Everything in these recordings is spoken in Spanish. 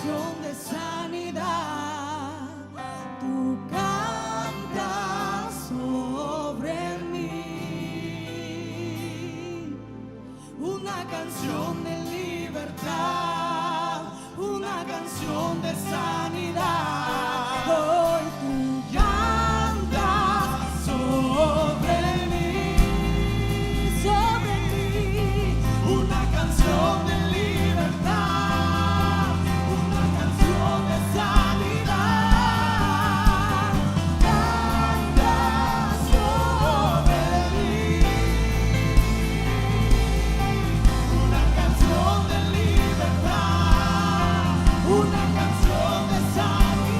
canción de sanidad. Tú cantas sobre mí. Una canción de libertad, una canción de sanidad. Hoy tú cantas sobre mí, una canción de libertad, una canción de sanidad. Cantas sobre mí, una canción de libertad, una canción de sanidad.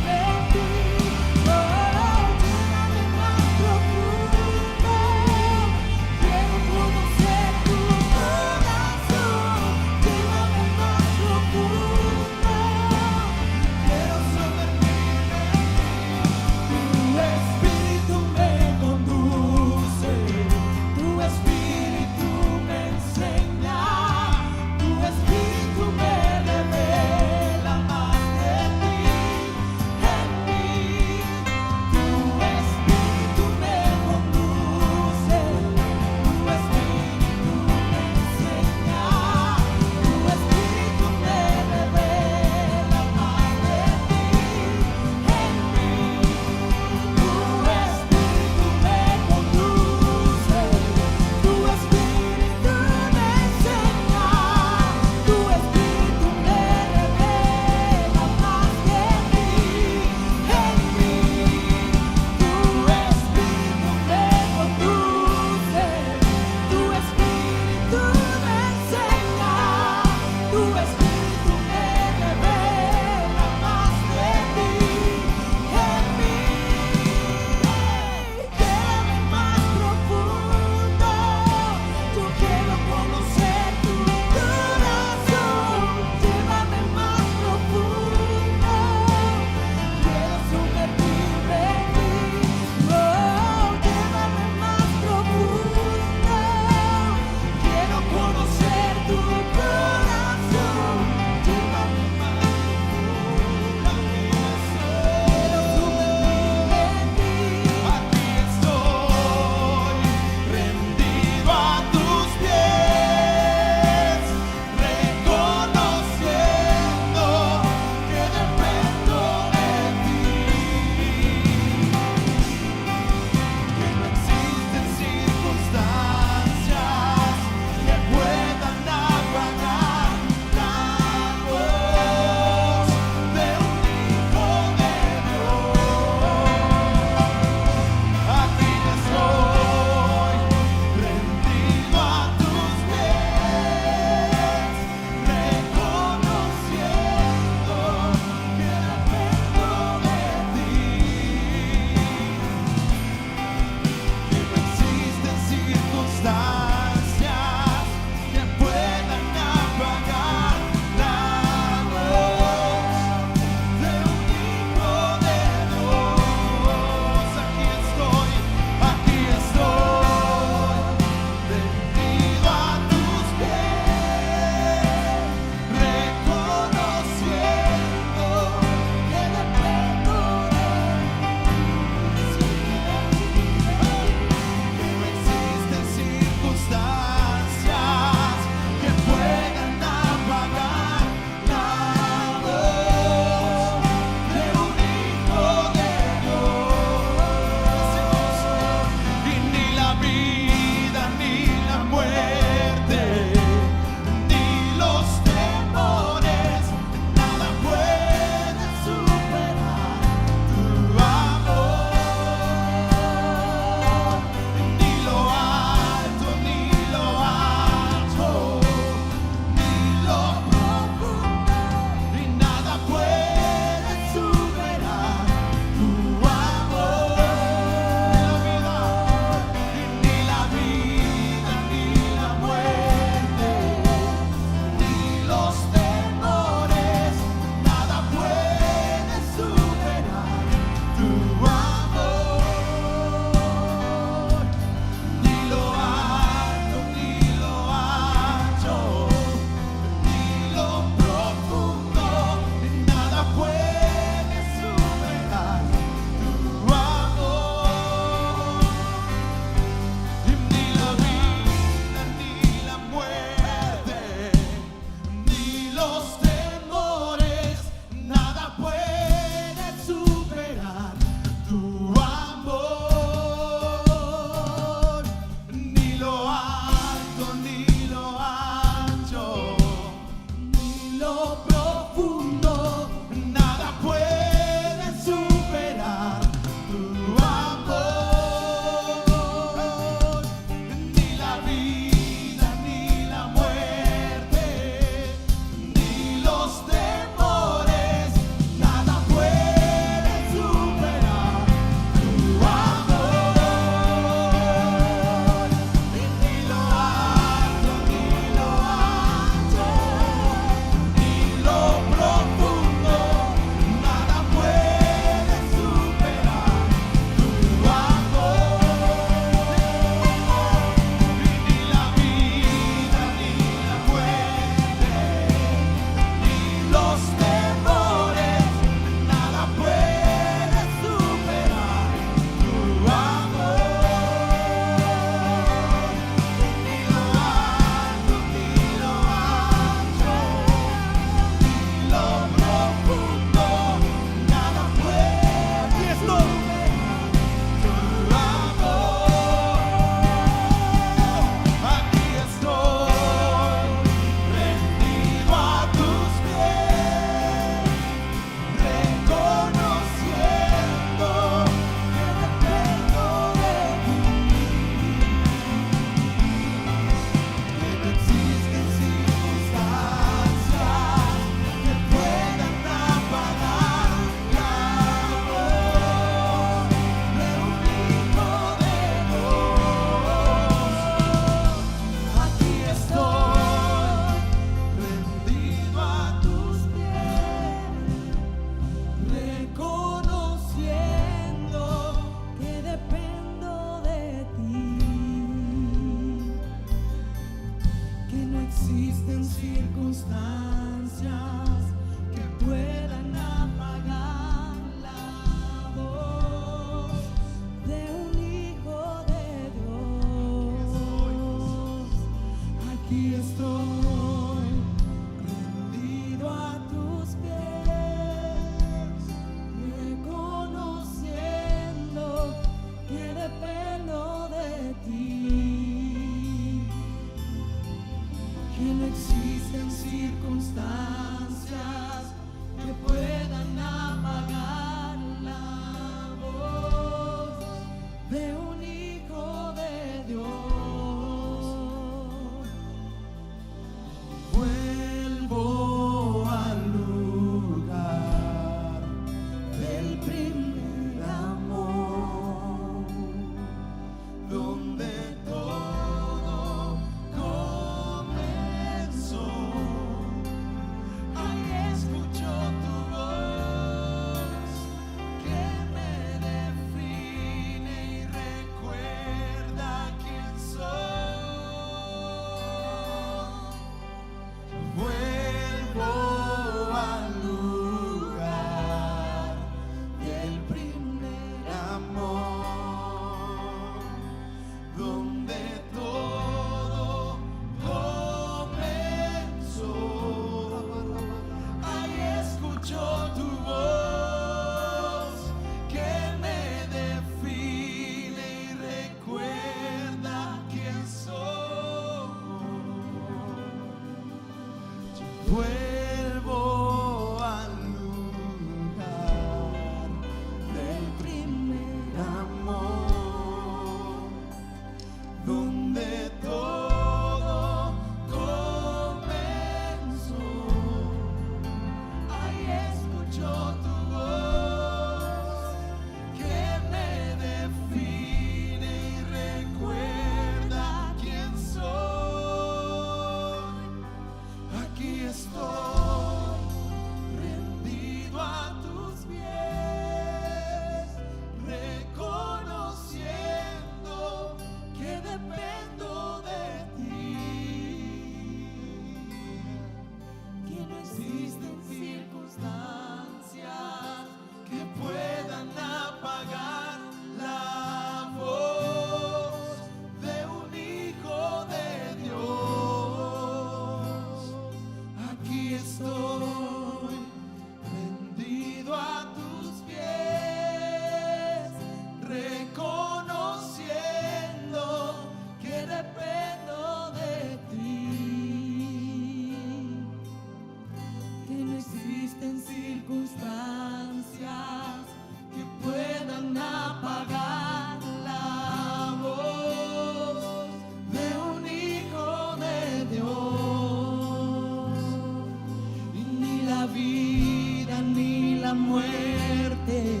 muerte,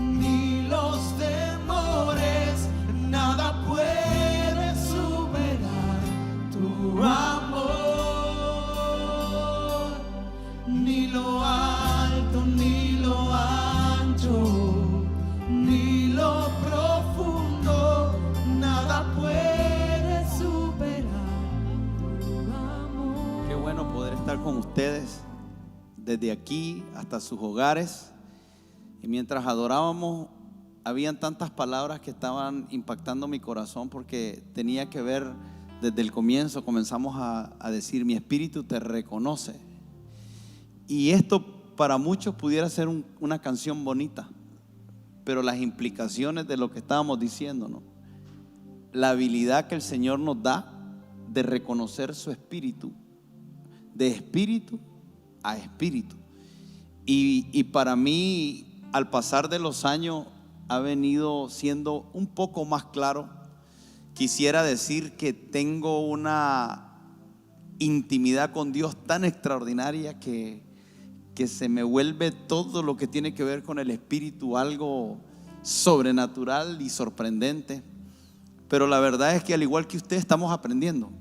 ni los temores, nada puede superar tu amor, ni lo alto, ni lo ancho, ni lo profundo, nada puede superar tu amor. Qué bueno poder estar con ustedes desde aquí hasta sus hogares. Y mientras adorábamos, habían tantas palabras que estaban impactando mi corazón, porque tenía que ver desde el comienzo. Comenzamos a decir: mi espíritu te reconoce. Y esto para muchos pudiera ser una canción bonita, pero las implicaciones de lo que estábamos diciendo, ¿no? La habilidad que el Señor nos da de reconocer su espíritu, de espíritu a espíritu. Y para mí, al pasar de los años, ha venido siendo un poco más claro. Quisiera decir que tengo una intimidad con Dios tan extraordinaria que se me vuelve todo lo que tiene que ver con el espíritu algo sobrenatural y sorprendente. Pero la verdad es que, al igual que usted, estamos aprendiendo,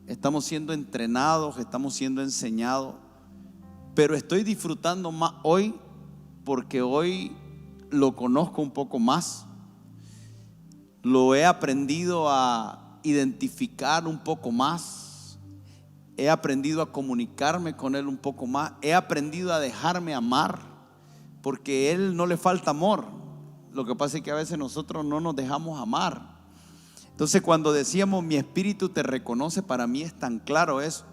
estamos siendo entrenados, estamos siendo enseñados. Pero estoy disfrutando más hoy, porque hoy lo conozco un poco más, lo he aprendido a identificar un poco más, he aprendido a comunicarme con Él un poco más, he aprendido a dejarme amar, porque a Él no le falta amor. Lo que pasa es que a veces nosotros no nos dejamos amar. Entonces, cuando decíamos mi espíritu te reconoce, para mí es tan claro eso.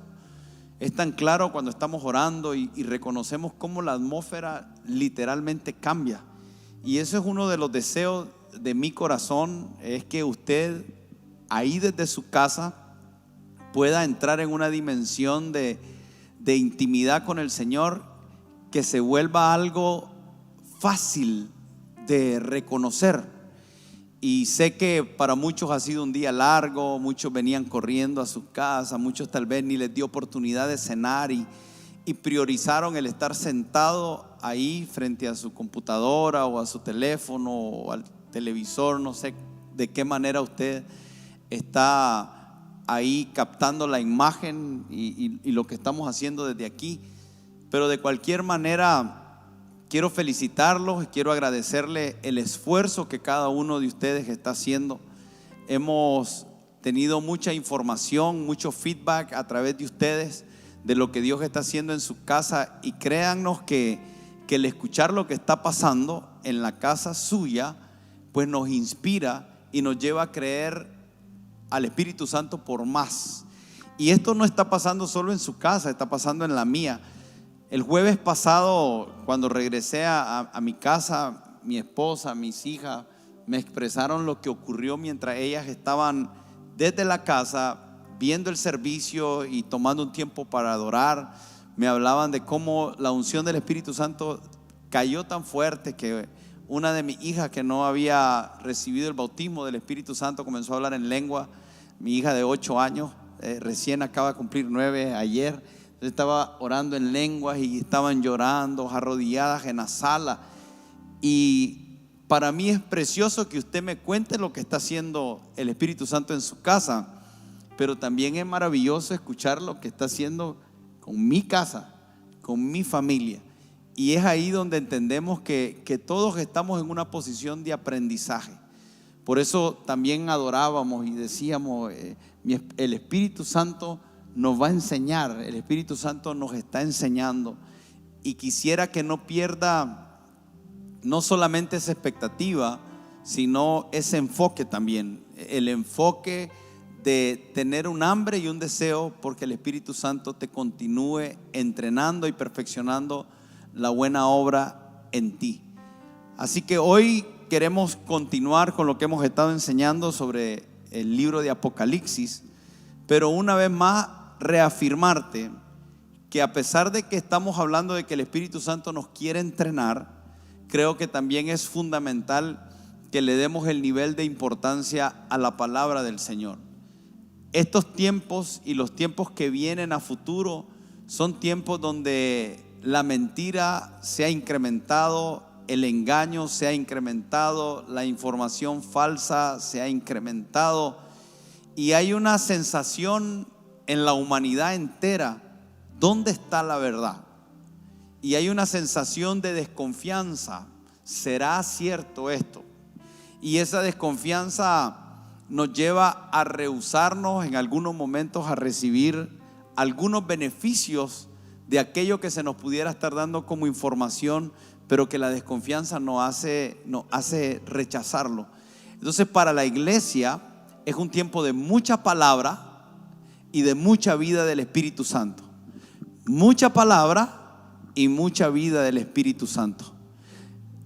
Es tan claro cuando estamos orando y reconocemos cómo la atmósfera literalmente cambia. Y eso es uno de los deseos de mi corazón, es que usted ahí desde su casa pueda entrar en una dimensión de intimidad con el Señor, que se vuelva algo fácil de reconocer. Y sé que para muchos ha sido un día largo, muchos venían corriendo a sus casas, muchos tal vez ni les dio oportunidad de cenar y priorizaron el estar sentado ahí frente a su computadora o a su teléfono o al televisor. No sé de qué manera usted está ahí captando la imagen y lo que estamos haciendo desde aquí, pero de cualquier manera quiero felicitarlos y quiero agradecerle el esfuerzo que cada uno de ustedes está haciendo. Hemos tenido mucha información, mucho feedback a través de ustedes de lo que Dios está haciendo en su casa, y créannos que el escuchar lo que está pasando en la casa suya pues nos inspira y nos lleva a creer al Espíritu Santo por más. Y esto no está pasando solo en su casa, está pasando en la mía. El jueves pasado, cuando regresé a mi casa, mi esposa, mis hijas me expresaron lo que ocurrió mientras ellas estaban desde la casa viendo el servicio y tomando un tiempo para adorar. Me hablaban de cómo la unción del Espíritu Santo cayó tan fuerte que una de mis hijas, que no había recibido el bautismo del Espíritu Santo, comenzó a hablar en lengua. Mi hija de 8 años, recién acaba de cumplir 9 ayer. Estaba orando en lenguas y estaban llorando, arrodilladas en la sala. Y para mí es precioso que usted me cuente lo que está haciendo el Espíritu Santo en su casa, pero también es maravilloso escuchar lo que está haciendo con mi casa, con mi familia. Y es ahí donde entendemos que todos estamos en una posición de aprendizaje. Por eso también adorábamos y decíamos, el Espíritu Santo nos va a enseñar, el Espíritu Santo nos está enseñando. Y quisiera que no pierda no solamente esa expectativa, sino ese enfoque también, el enfoque de tener un hambre y un deseo porque el Espíritu Santo te continúe entrenando y perfeccionando la buena obra en ti. Así que hoy queremos continuar con lo que hemos estado enseñando sobre el libro de Apocalipsis, pero una vez más reafirmarte que a pesar de que estamos hablando de que el Espíritu Santo nos quiere entrenar, creo que también es fundamental que le demos el nivel de importancia a la palabra del Señor. Estos tiempos y los tiempos que vienen a futuro son tiempos donde la mentira se ha incrementado, el engaño se ha incrementado, la información falsa se ha incrementado, y hay una sensación en la humanidad entera: ¿dónde está la verdad? Y hay una sensación de desconfianza: ¿será cierto esto? Y esa desconfianza nos lleva a rehusarnos en algunos momentos a recibir algunos beneficios de aquello que se nos pudiera estar dando como información, pero que la desconfianza nos hace rechazarlo. Entonces, para la iglesia es un tiempo de mucha palabra y de mucha vida del Espíritu Santo. Mucha palabra y mucha vida del Espíritu Santo.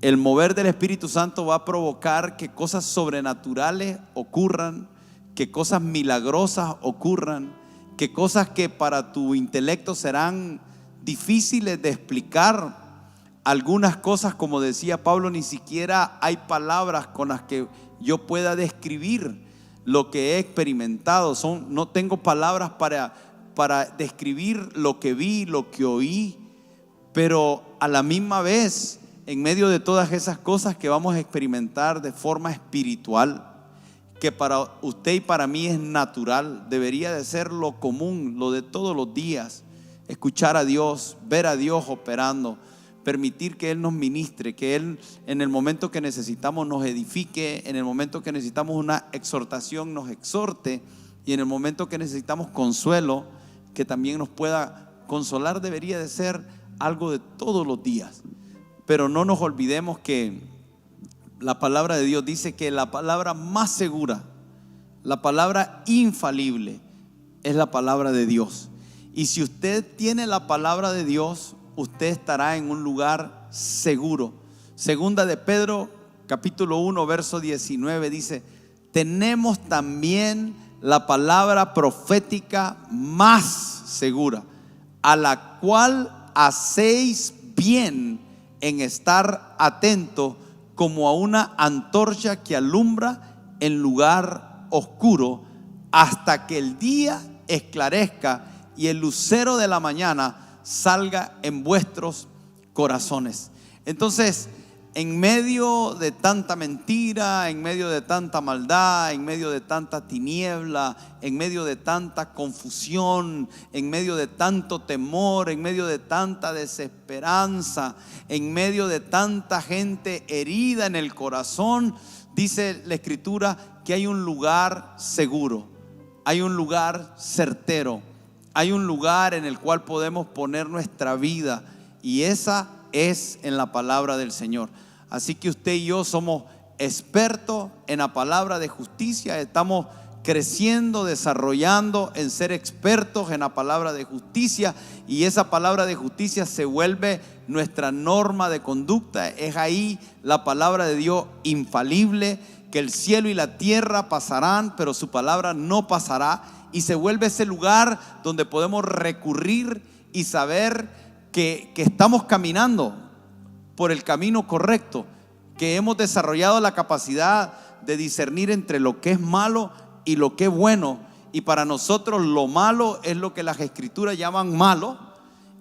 El mover del Espíritu Santo va a provocar que cosas sobrenaturales ocurran, que cosas milagrosas ocurran, que cosas que para tu intelecto serán difíciles de explicar. Algunas cosas, como decía Pablo, ni siquiera hay palabras con las que yo pueda describir lo que he experimentado. No tengo palabras para describir lo que vi, lo que oí, pero a la misma vez, en medio de todas esas cosas que vamos a experimentar de forma espiritual, que para usted y para mí es natural, debería de ser lo común, lo de todos los días: escuchar a Dios, ver a Dios operando, permitir que Él nos ministre, que Él en el momento que necesitamos nos edifique, en el momento que necesitamos una exhortación nos exhorte, y en el momento que necesitamos consuelo, que también nos pueda consolar. Debería de ser algo de todos los días. Pero no nos olvidemos que la palabra de Dios dice que la palabra más segura, la palabra infalible, es la palabra de Dios. Y si usted tiene la palabra de Dios, usted estará en un lugar seguro. Segunda de Pedro, capítulo 1, verso 19 dice: tenemos también la palabra profética más segura, a la cual hacéis bien en estar atento, como a una antorcha que alumbra en lugar oscuro, hasta que el día esclarezca y el lucero de la mañana salga en vuestros corazones. Entonces, en medio de tanta mentira, en medio de tanta maldad, en medio de tanta tiniebla, en medio de tanta confusión, en medio de tanto temor, en medio de tanta desesperanza, en medio de tanta gente herida en el corazón, dice la Escritura que hay un lugar seguro, hay un lugar certero, hay un lugar en el cual podemos poner nuestra vida, y esa es en la palabra del Señor. Así que usted y yo somos expertos en la palabra de justicia. Estamos creciendo, desarrollando en ser expertos en la palabra de justicia, y esa palabra de justicia se vuelve nuestra norma de conducta. Es ahí la palabra de Dios infalible, que el cielo y la tierra pasarán, pero su palabra no pasará, y se vuelve ese lugar donde podemos recurrir y saber que estamos caminando por el camino correcto, que hemos desarrollado la capacidad de discernir entre lo que es malo y lo que es bueno. Y para nosotros lo malo es lo que las Escrituras llaman malo,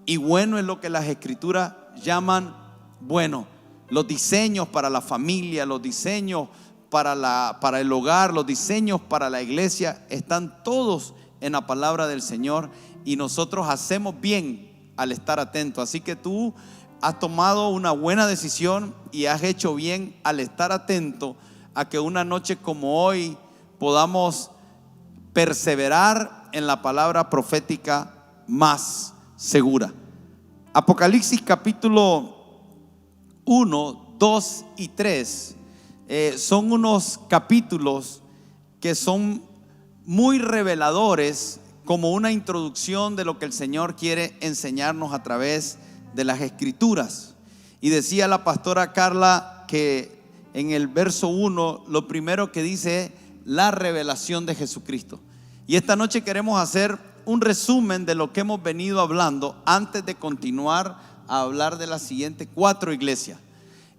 y bueno es lo que las Escrituras llaman bueno. Los diseños para la familia, los diseños para el hogar, los diseños para la iglesia, están todos en la palabra del Señor, y nosotros hacemos bien al estar atentos. Así que tú has tomado una buena decisión y has hecho bien al estar atento a que una noche como hoy podamos perseverar en la palabra profética más segura. Apocalipsis capítulo 1, 2 y 3 son unos capítulos que son muy reveladores, como una introducción de lo que el Señor quiere enseñarnos a través de las Escrituras. Y decía la pastora Carla que en el verso 1 lo primero que dice es la revelación de Jesucristo. Y esta noche queremos hacer un resumen de lo que hemos venido hablando antes de continuar a hablar de las siguientes 4 iglesias.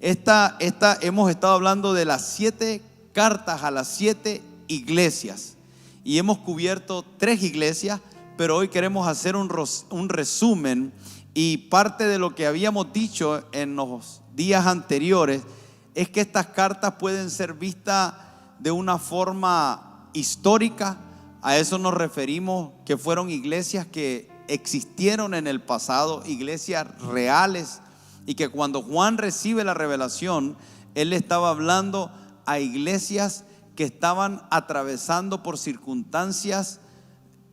Hemos estado hablando de las 7 cartas a las 7 iglesias, y hemos cubierto 3 iglesias, pero hoy queremos hacer un resumen Y parte de lo que habíamos dicho en los días anteriores es que estas cartas pueden ser vistas de una forma histórica. A eso nos referimos, que fueron iglesias que existieron en el pasado, iglesias reales, y que cuando Juan recibe la revelación, él estaba hablando a iglesias que estaban atravesando por circunstancias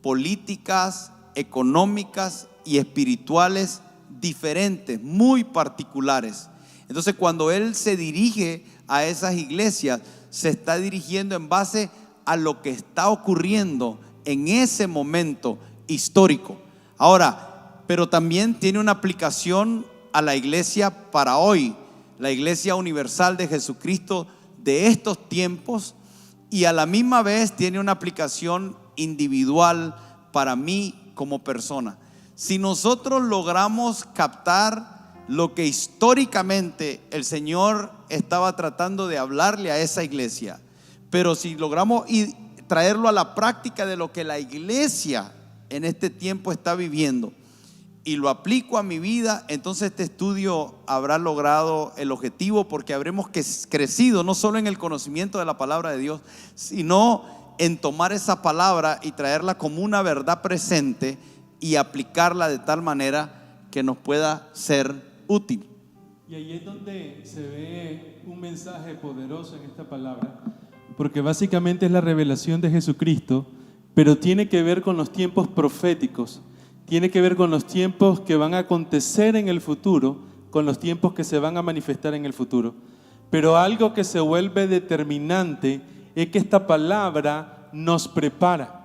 políticas, económicas y espirituales diferentes, muy particulares. Entonces, cuando él se dirige a esas iglesias, se está dirigiendo en base a lo que está ocurriendo en ese momento histórico. Ahora, pero también tiene una aplicación a la iglesia para hoy, la iglesia universal de Jesucristo de estos tiempos, y a la misma vez tiene una aplicación individual para mí como persona. Si nosotros logramos captar lo que históricamente el Señor estaba tratando de hablarle a esa iglesia, pero si logramos traerlo a la práctica de lo que la iglesia en este tiempo está viviendo y lo aplico a mi vida, entonces este estudio habrá logrado el objetivo, porque habremos crecido no solo en el conocimiento de la palabra de Dios, sino en tomar esa palabra y traerla como una verdad presente y aplicarla de tal manera que nos pueda ser útil. Y ahí es donde se ve un mensaje poderoso en esta palabra, porque básicamente es la revelación de Jesucristo, pero tiene que ver con los tiempos proféticos, tiene que ver con los tiempos que van a acontecer en el futuro, con los tiempos que se van a manifestar en el futuro. Pero algo que se vuelve determinante es que esta palabra nos prepara.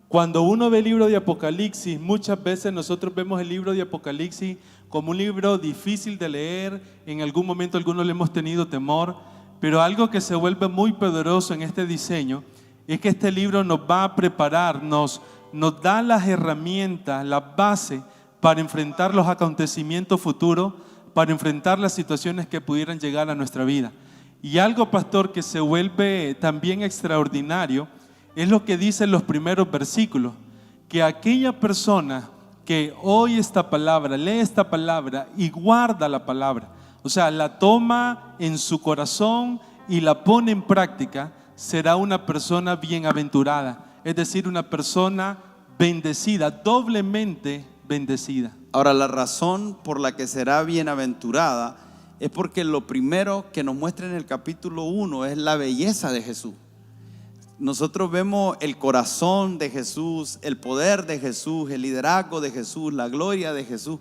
Cuando uno ve el libro de Apocalipsis, muchas veces nosotros vemos el libro de Apocalipsis como un libro difícil de leer. En algún momento algunos le hemos tenido temor, pero algo que se vuelve muy poderoso en este diseño es que este libro nos va a preparar, nos da las herramientas, la base para enfrentar los acontecimientos futuros, para enfrentar las situaciones que pudieran llegar a nuestra vida. Y algo, pastor, que se vuelve también extraordinario es lo que dicen los primeros versículos, que aquella persona que oye esta palabra, lee esta palabra y guarda la palabra, o sea, la toma en su corazón y la pone en práctica, será una persona bienaventurada, es decir, una persona bendecida, doblemente bendecida. Ahora, la razón por la que será bienaventurada es porque lo primero que nos muestra en el capítulo 1 es la belleza de Jesús. Nosotros vemos el corazón de Jesús, el poder de Jesús, el liderazgo de Jesús, la gloria de Jesús,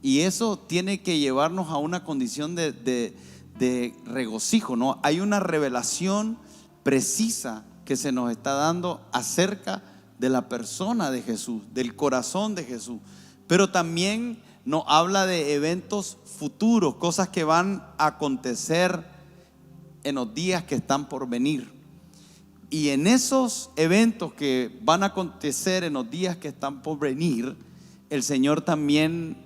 y eso tiene que llevarnos a una condición de regocijo, ¿no? Hay una revelación precisa que se nos está dando acerca de la persona de Jesús, del corazón de Jesús, pero también nos habla de eventos futuros, cosas que van a acontecer en los días que están por venir. Y en esos eventos que van a acontecer en los días que están por venir, el Señor también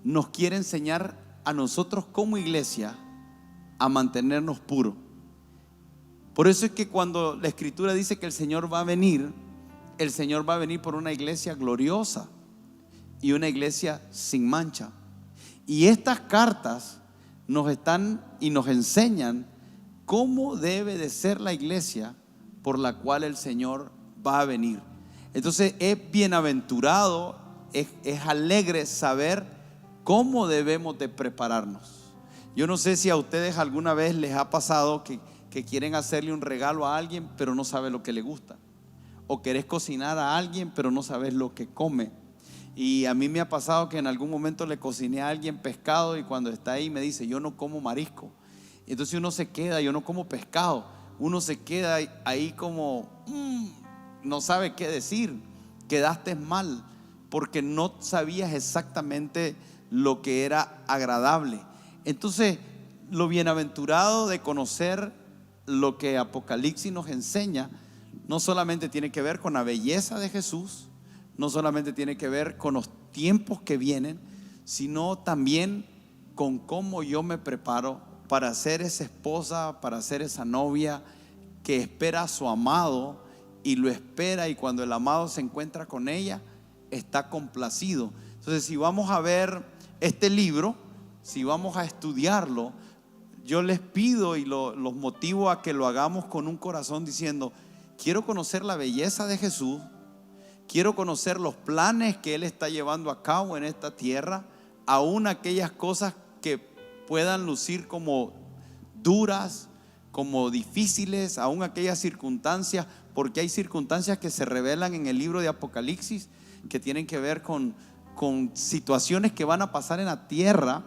nos quiere enseñar a nosotros como iglesia a mantenernos puros. Por eso es que cuando la Escritura dice que el Señor va a venir, el Señor va a venir por una iglesia gloriosa y una iglesia sin mancha. Y estas cartas nos están y nos enseñan cómo debe de ser la iglesia por la cual el Señor va a venir. Entonces es bienaventurado, es alegre saber cómo debemos de prepararnos. Yo no sé si a ustedes alguna vez les ha pasado que quieren hacerle un regalo a alguien pero no sabe lo que le gusta, o querés cocinar a alguien pero no sabes lo que come. Y a mí me ha pasado que en algún momento le cociné a alguien pescado y cuando está ahí me dice: yo no como marisco. Entonces uno se queda, yo no como pescado, uno se queda ahí como no sabe qué decir. Quedaste mal porque no sabías exactamente lo que era agradable. Entonces, lo bienaventurado de conocer lo que Apocalipsis nos enseña no solamente tiene que ver con la belleza de Jesús, no solamente tiene que ver con los tiempos que vienen, sino también con cómo yo me preparo para ser esa esposa, para ser esa novia que espera a su amado y lo espera, y cuando el amado se encuentra con ella está complacido. Entonces, si vamos a ver este libro, si vamos a estudiarlo, yo les pido y los motivo a que lo hagamos con un corazón diciendo: quiero conocer la belleza de Jesús, quiero conocer los planes que Él está llevando a cabo en esta tierra, aún aquellas cosas que puedan lucir como duras, como difíciles, aún aquellas circunstancias, porque hay circunstancias que se revelan en el libro de Apocalipsis que tienen que ver con situaciones que van a pasar en la tierra,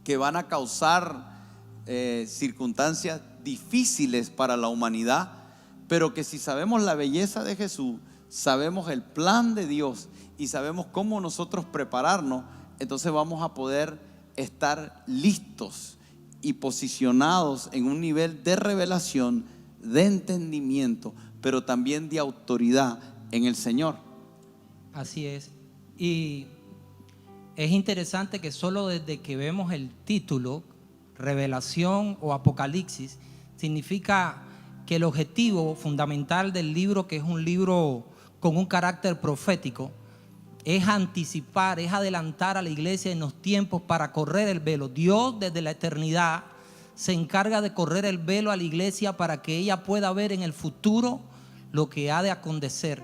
que van a causar circunstancias difíciles para la humanidad, pero que si sabemos la belleza de Jesús, sabemos el plan de Dios y sabemos cómo nosotros prepararnos, entonces vamos a poder estar listos y posicionados en un nivel de revelación, de entendimiento, pero también de autoridad en el Señor. Así es. Y es interesante que solo desde que vemos el título, Revelación o Apocalipsis, significa que el objetivo fundamental del libro, que es un libro con un carácter profético, es anticipar, es adelantar a la iglesia en los tiempos para correr el velo. Dios desde la eternidad se encarga de correr el velo a la iglesia para que ella pueda ver en el futuro lo que ha de acontecer.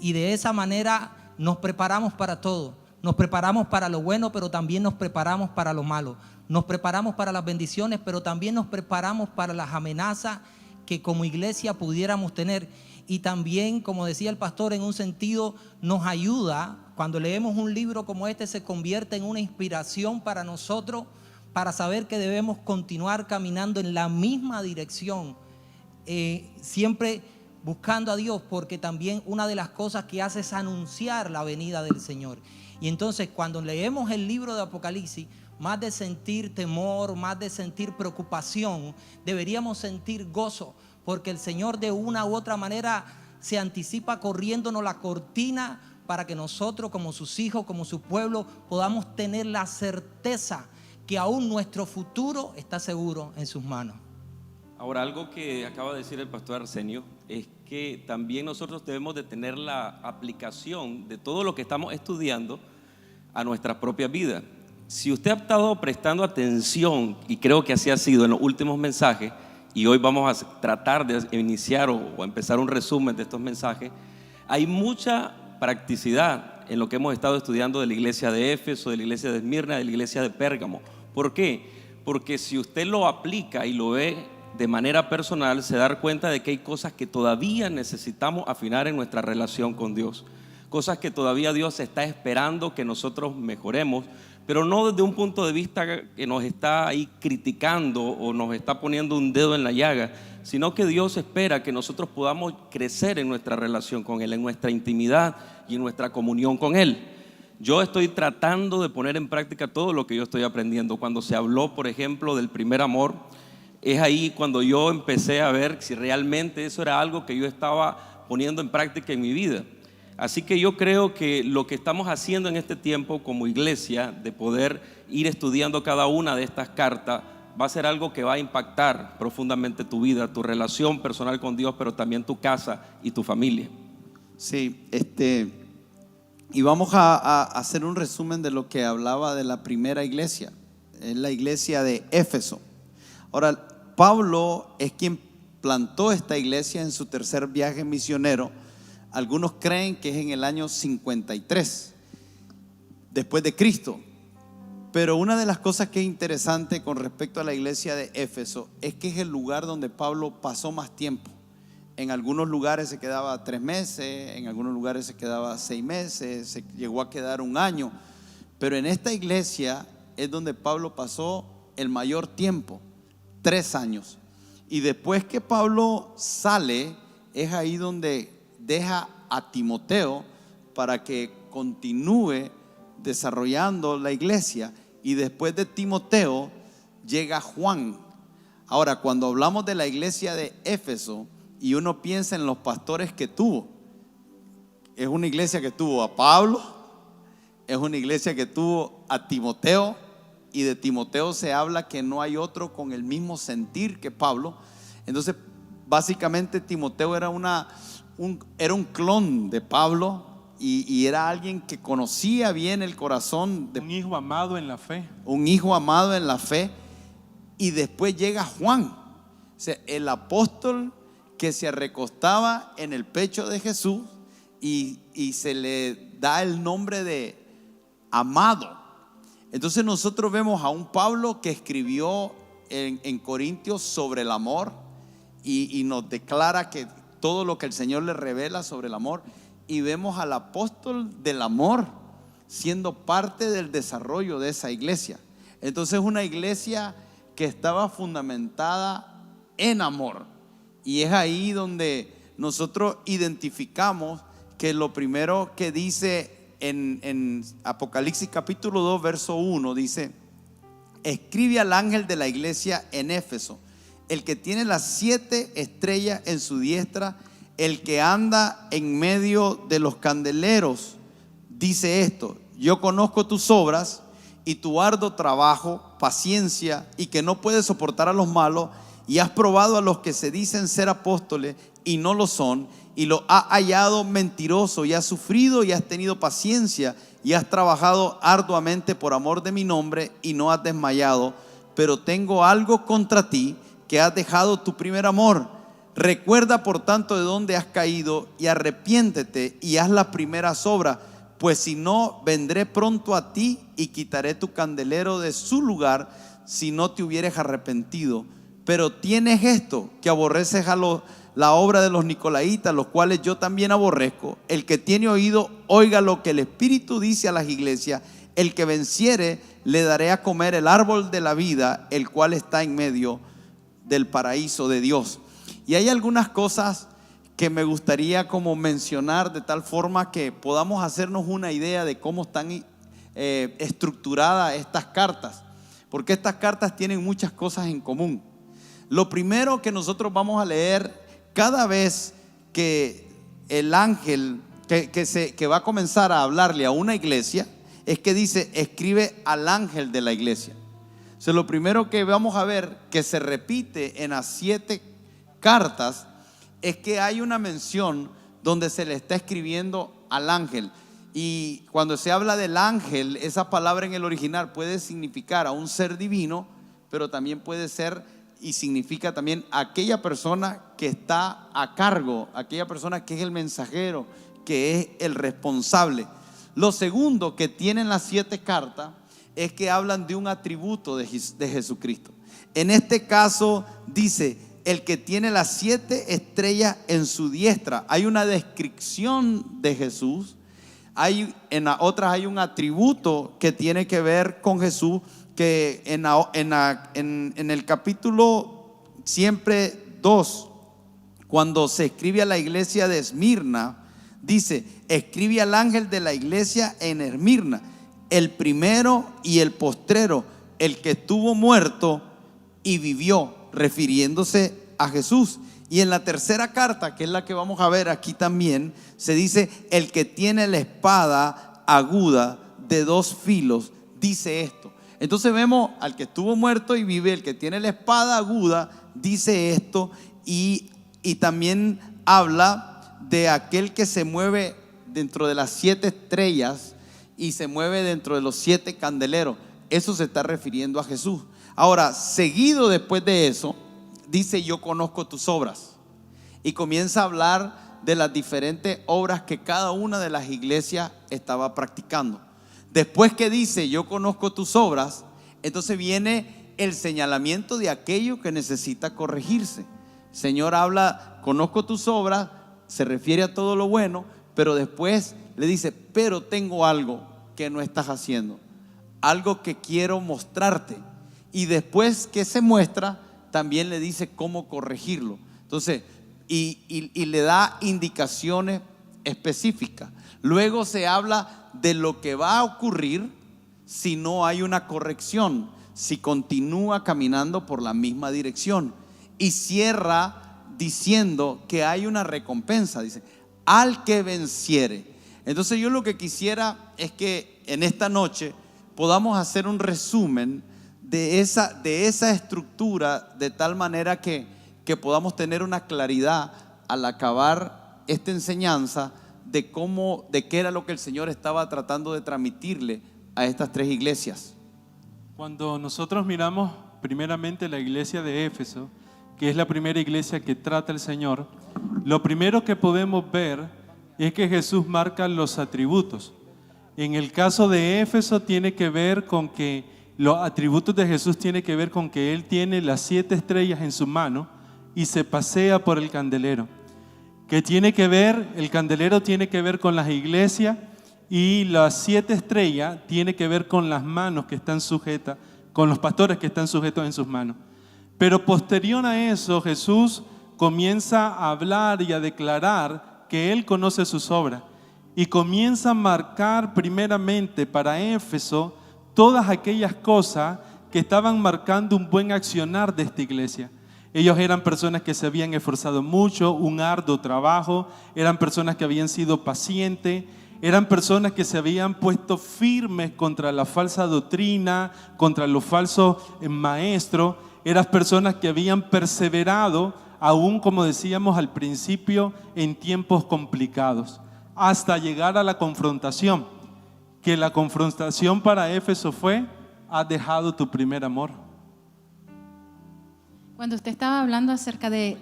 Y de esa manera nos preparamos para todo. Nos preparamos para lo bueno, pero también nos preparamos para lo malo. Nos preparamos para las bendiciones, pero también nos preparamos para las amenazas que como iglesia pudiéramos tener. Y también, como decía el pastor, en un sentido nos ayuda. Cuando leemos un libro como este, se convierte en una inspiración para nosotros, para saber que debemos continuar caminando en la misma dirección, siempre buscando a Dios, porque también una de las cosas que hace es anunciar la venida del Señor. Y entonces cuando leemos el libro de Apocalipsis, más de sentir temor, más de sentir preocupación, deberíamos sentir gozo, porque el Señor de una u otra manera se anticipa corriéndonos la cortina para que nosotros como sus hijos, como su pueblo, podamos tener la certeza que aún nuestro futuro está seguro en sus manos. Ahora, algo que acaba de decir el pastor Arsenio es que también nosotros debemos de tener la aplicación de todo lo que estamos estudiando a nuestra propia vida. Si usted ha estado prestando atención, y creo que así ha sido en los últimos mensajes, y hoy vamos a tratar de iniciar o empezar un resumen de estos mensajes, hay mucha practicidad en lo que hemos estado estudiando de la iglesia de Éfeso, de la iglesia de Esmirna, de la iglesia de Pérgamo. ¿Por qué? Porque si usted lo aplica y lo ve de manera personal, se da cuenta de que hay cosas que todavía necesitamos afinar en nuestra relación con Dios, cosas que todavía Dios está esperando que nosotros mejoremos, pero no desde un punto de vista que nos está ahí criticando o nos está poniendo un dedo en la llaga, sino que Dios espera que nosotros podamos crecer en nuestra relación con Él, en nuestra intimidad y en nuestra comunión con Él. Yo estoy tratando de poner en práctica todo lo que yo estoy aprendiendo. Cuando se habló, por ejemplo, del primer amor, es ahí cuando yo empecé a ver si realmente eso era algo que yo estaba poniendo en práctica en mi vida. Así que yo creo que lo que estamos haciendo en este tiempo como iglesia, de poder ir estudiando cada una de estas cartas, va a ser algo que va a impactar profundamente tu vida, tu relación personal con Dios, pero también tu casa y tu familia. Sí, y vamos a hacer un resumen de lo que hablaba de la primera iglesia, es la iglesia de Éfeso. Ahora, Pablo es quien plantó esta iglesia en su tercer viaje misionero. Algunos creen que es en el año 53 después de Cristo. Pero una de las cosas que es interesante con respecto a la iglesia de Éfeso es que es el lugar donde Pablo pasó más tiempo. En algunos lugares se quedaba 3 meses, en algunos lugares se quedaba 6 meses, se llegó a quedar 1 año. Pero en esta iglesia es donde Pablo pasó el mayor tiempo, 3 años. Y después que Pablo sale, es ahí donde deja a Timoteo para que continúe desarrollando la iglesia, y después de Timoteo llega Juan. Ahora, cuando hablamos de la iglesia de Éfeso y uno piensa en los pastores que tuvo, es una iglesia que tuvo a Pablo, es una iglesia que tuvo a Timoteo, y de Timoteo se habla que no hay otro con el mismo sentir que Pablo. Entonces básicamente Timoteo era un clon de Pablo, y era alguien que conocía bien el corazón de Un hijo amado en la fe. un hijo amado en la fe. Y después llega Juan, o sea, el apóstol que se recostaba en el pecho de Jesús y se le da el nombre de amado. Entonces nosotros vemos a un Pablo que escribió en Corintios sobre el amor y nos declara que todo lo que el Señor le revela sobre el amor, y vemos al apóstol del amor siendo parte del desarrollo de esa iglesia. Entonces una iglesia que estaba fundamentada en amor, y es ahí donde nosotros identificamos que lo primero que dice en Apocalipsis capítulo 2 verso 1 dice: escribe al ángel de la iglesia en Éfeso, el que tiene las 7 estrellas en su diestra, el que anda en medio de los candeleros, dice esto: yo conozco tus obras y tu arduo trabajo, paciencia, y que no puedes soportar a los malos, y has probado a los que se dicen ser apóstoles y no lo son, y lo has hallado mentiroso, y has sufrido y has tenido paciencia, y has trabajado arduamente por amor de mi nombre, y no has desmayado. Pero tengo algo contra ti, que has dejado tu primer amor. Recuerda por tanto de dónde has caído, y arrepiéntete y haz las primeras obras, pues si no, vendré pronto a ti y quitaré tu candelero de su lugar, si no te hubieres arrepentido. Pero tienes esto, que aborreces a la obra de los nicolaitas, los cuales yo también aborrezco. El que tiene oído, oiga lo que el Espíritu dice a las iglesias. El que venciere, le daré a comer el árbol de la vida, el cual está en medio del paraíso de Dios. Y hay algunas cosas que me gustaría como mencionar, de tal forma que podamos hacernos una idea de cómo están estructuradas estas cartas, porque estas cartas tienen muchas cosas en común. Lo primero que nosotros vamos a leer cada vez que el ángel que va a comenzar a hablarle a una iglesia es que dice: escribe al ángel de la iglesia. O sea, lo primero que vamos a ver que se repite en las 7 cartas es que hay una mención donde se le está escribiendo al ángel. Y cuando se habla del ángel, esa palabra en el original puede significar a un ser divino, pero también puede ser y significa también aquella persona que está a cargo, aquella persona que es el mensajero, que es el responsable. Lo segundo que tienen las 7 cartas es que hablan de un atributo de Jesucristo. En este caso dice: el que tiene las 7 estrellas en su diestra. Hay una descripción de Jesús. En otras hay un atributo que tiene que ver con Jesús, que en el capítulo siempre 2, cuando se escribe a la iglesia de Esmirna, dice: escribe al ángel de la iglesia en Esmirna, el primero y el postrero, el que estuvo muerto y vivió, refiriéndose a Jesús. Y en la tercera carta, que es la que vamos a ver aquí también, se dice: el que tiene la espada aguda de 2 filos, dice esto. Entonces vemos al que estuvo muerto y vive, el que tiene la espada aguda, dice esto. Y también habla de aquel que se mueve dentro de las 7 estrellas y se mueve dentro de los 7 candeleros. Eso se está refiriendo a Jesús. Ahora, seguido después de eso, dice: yo conozco tus obras. Y comienza a hablar de las diferentes obras que cada una de las iglesias estaba practicando. Después que dice: yo conozco tus obras, entonces viene el señalamiento de aquello que necesita corregirse. El Señor habla: conozco tus obras, se refiere a todo lo bueno, pero después le dice: pero tengo algo que no estás haciendo, algo que quiero mostrarte. Y después que se muestra, también le dice cómo corregirlo. Entonces, y le da indicaciones específicas. Luego se habla de lo que va a ocurrir si no hay una corrección, si continúa caminando por la misma dirección. Y cierra diciendo que hay una recompensa. Dice: al que venciere. Entonces yo lo que quisiera es que en esta noche podamos hacer un resumen de esa estructura, de tal manera que podamos tener una claridad al acabar esta enseñanza de qué era lo que el Señor estaba tratando de transmitirle a estas 3 iglesias. Cuando nosotros miramos primeramente la iglesia de Éfeso, que es la primera iglesia que trata el Señor, lo primero que podemos ver es que Jesús marca los atributos. En el caso de Éfeso tiene que ver con que los atributos de Jesús tiene que ver con que Él tiene las 7 estrellas en su mano y se pasea por el candelero. Que tiene que ver, el candelero tiene que ver con las iglesias y las 7 estrellas tiene que ver con las manos que están sujetas, con los pastores que están sujetos en sus manos. Pero posterior a eso, Jesús comienza a hablar y a declarar que Él conoce sus obras y comienza a marcar primeramente para Éfeso todas aquellas cosas que estaban marcando un buen accionar de esta iglesia. Ellos eran personas que se habían esforzado mucho, un arduo trabajo, eran personas que habían sido pacientes, eran personas que se habían puesto firmes contra la falsa doctrina, contra los falsos maestros, eran personas que habían perseverado, aún como decíamos al principio, en tiempos complicados, hasta llegar a la confrontación, que la confrontación para Éfeso fue: has dejado tu primer amor. Cuando usted estaba hablando acerca de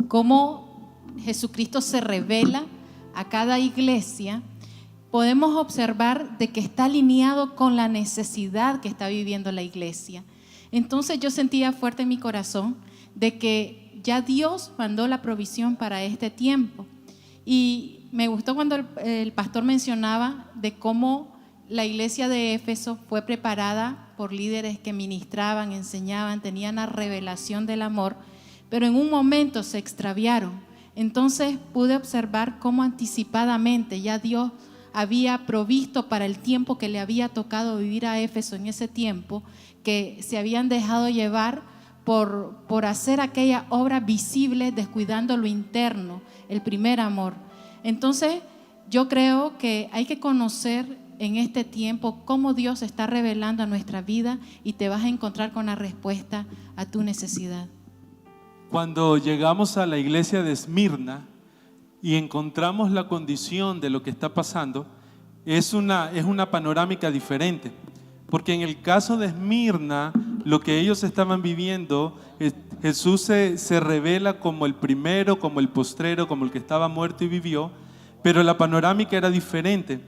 cómo Jesucristo se revela a cada iglesia, podemos observar de que está alineado con la necesidad que está viviendo la iglesia. Entonces yo sentía fuerte en mi corazón de que ya Dios mandó la provisión para este tiempo. Y me gustó cuando el pastor mencionaba de cómo la iglesia de Éfeso fue preparada por líderes que ministraban, enseñaban, tenían la revelación del amor, pero en un momento se extraviaron. Entonces pude observar cómo anticipadamente ya Dios había provisto para el tiempo que le había tocado vivir a Éfeso en ese tiempo, que se habían dejado llevar por hacer aquella obra visible, descuidando lo interno, el primer amor. Entonces yo creo que hay que conocer en este tiempo cómo Dios está revelando a nuestra vida y te vas a encontrar con la respuesta a tu necesidad. Cuando llegamos a la iglesia de Esmirna y encontramos la condición de lo que está pasando, es una panorámica diferente, porque en el caso de Esmirna, lo que ellos estaban viviendo, Jesús se revela como el primero, como el postrero, como el que estaba muerto y vivió, pero la panorámica era diferente,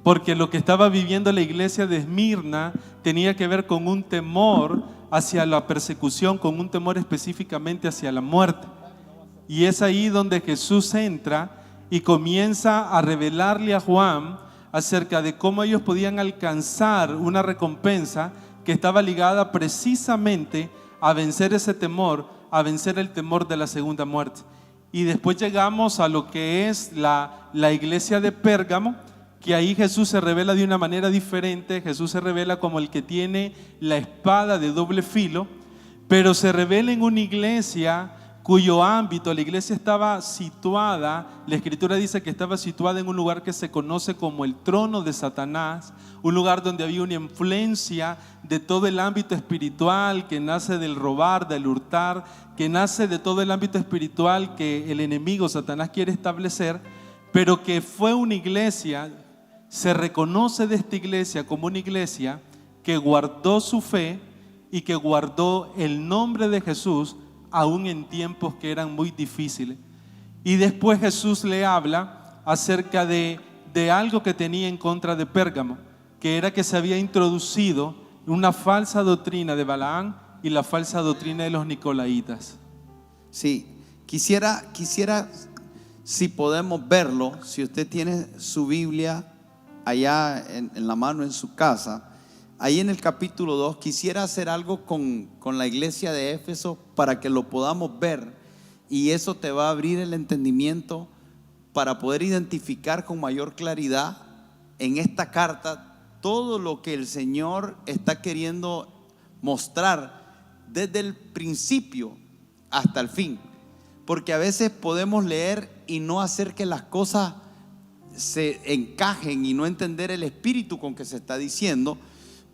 porque lo que estaba viviendo la iglesia de Esmirna tenía que ver con un temor hacia la persecución, con un temor específicamente hacia la muerte. Y es ahí donde Jesús entra y comienza a revelarle a Juan acerca de cómo ellos podían alcanzar una recompensa que estaba ligada precisamente a vencer ese temor, a vencer el temor de la segunda muerte. Y después llegamos a lo que es la iglesia de Pérgamo, que ahí Jesús se revela de una manera diferente. Jesús se revela como el que tiene la espada de doble filo, pero se revela en una iglesia cuyo ámbito, la iglesia estaba situada, la Escritura dice que estaba situada en un lugar que se conoce como el trono de Satanás, un lugar donde había una influencia de todo el ámbito espiritual que nace del robar, del hurtar, que nace de todo el ámbito espiritual que el enemigo Satanás quiere establecer, pero que fue una iglesia. Se reconoce de esta iglesia como una iglesia que guardó su fe y que guardó el nombre de Jesús aún en tiempos que eran muy difíciles. Y después Jesús le habla acerca de algo que tenía en contra de Pérgamo, que era que se había introducido una falsa doctrina de Balaam y la falsa doctrina de los nicolaitas. Sí, quisiera si podemos verlo, si usted tiene su Biblia allá en la mano en su casa, ahí en el capítulo 2, quisiera hacer algo con la iglesia de Éfeso para que lo podamos ver, y eso te va a abrir el entendimiento para poder identificar con mayor claridad en esta carta todo lo que el Señor está queriendo mostrar desde el principio hasta el fin, porque a veces podemos leer y no hacer que las cosas se encajen y no entender el espíritu con que se está diciendo.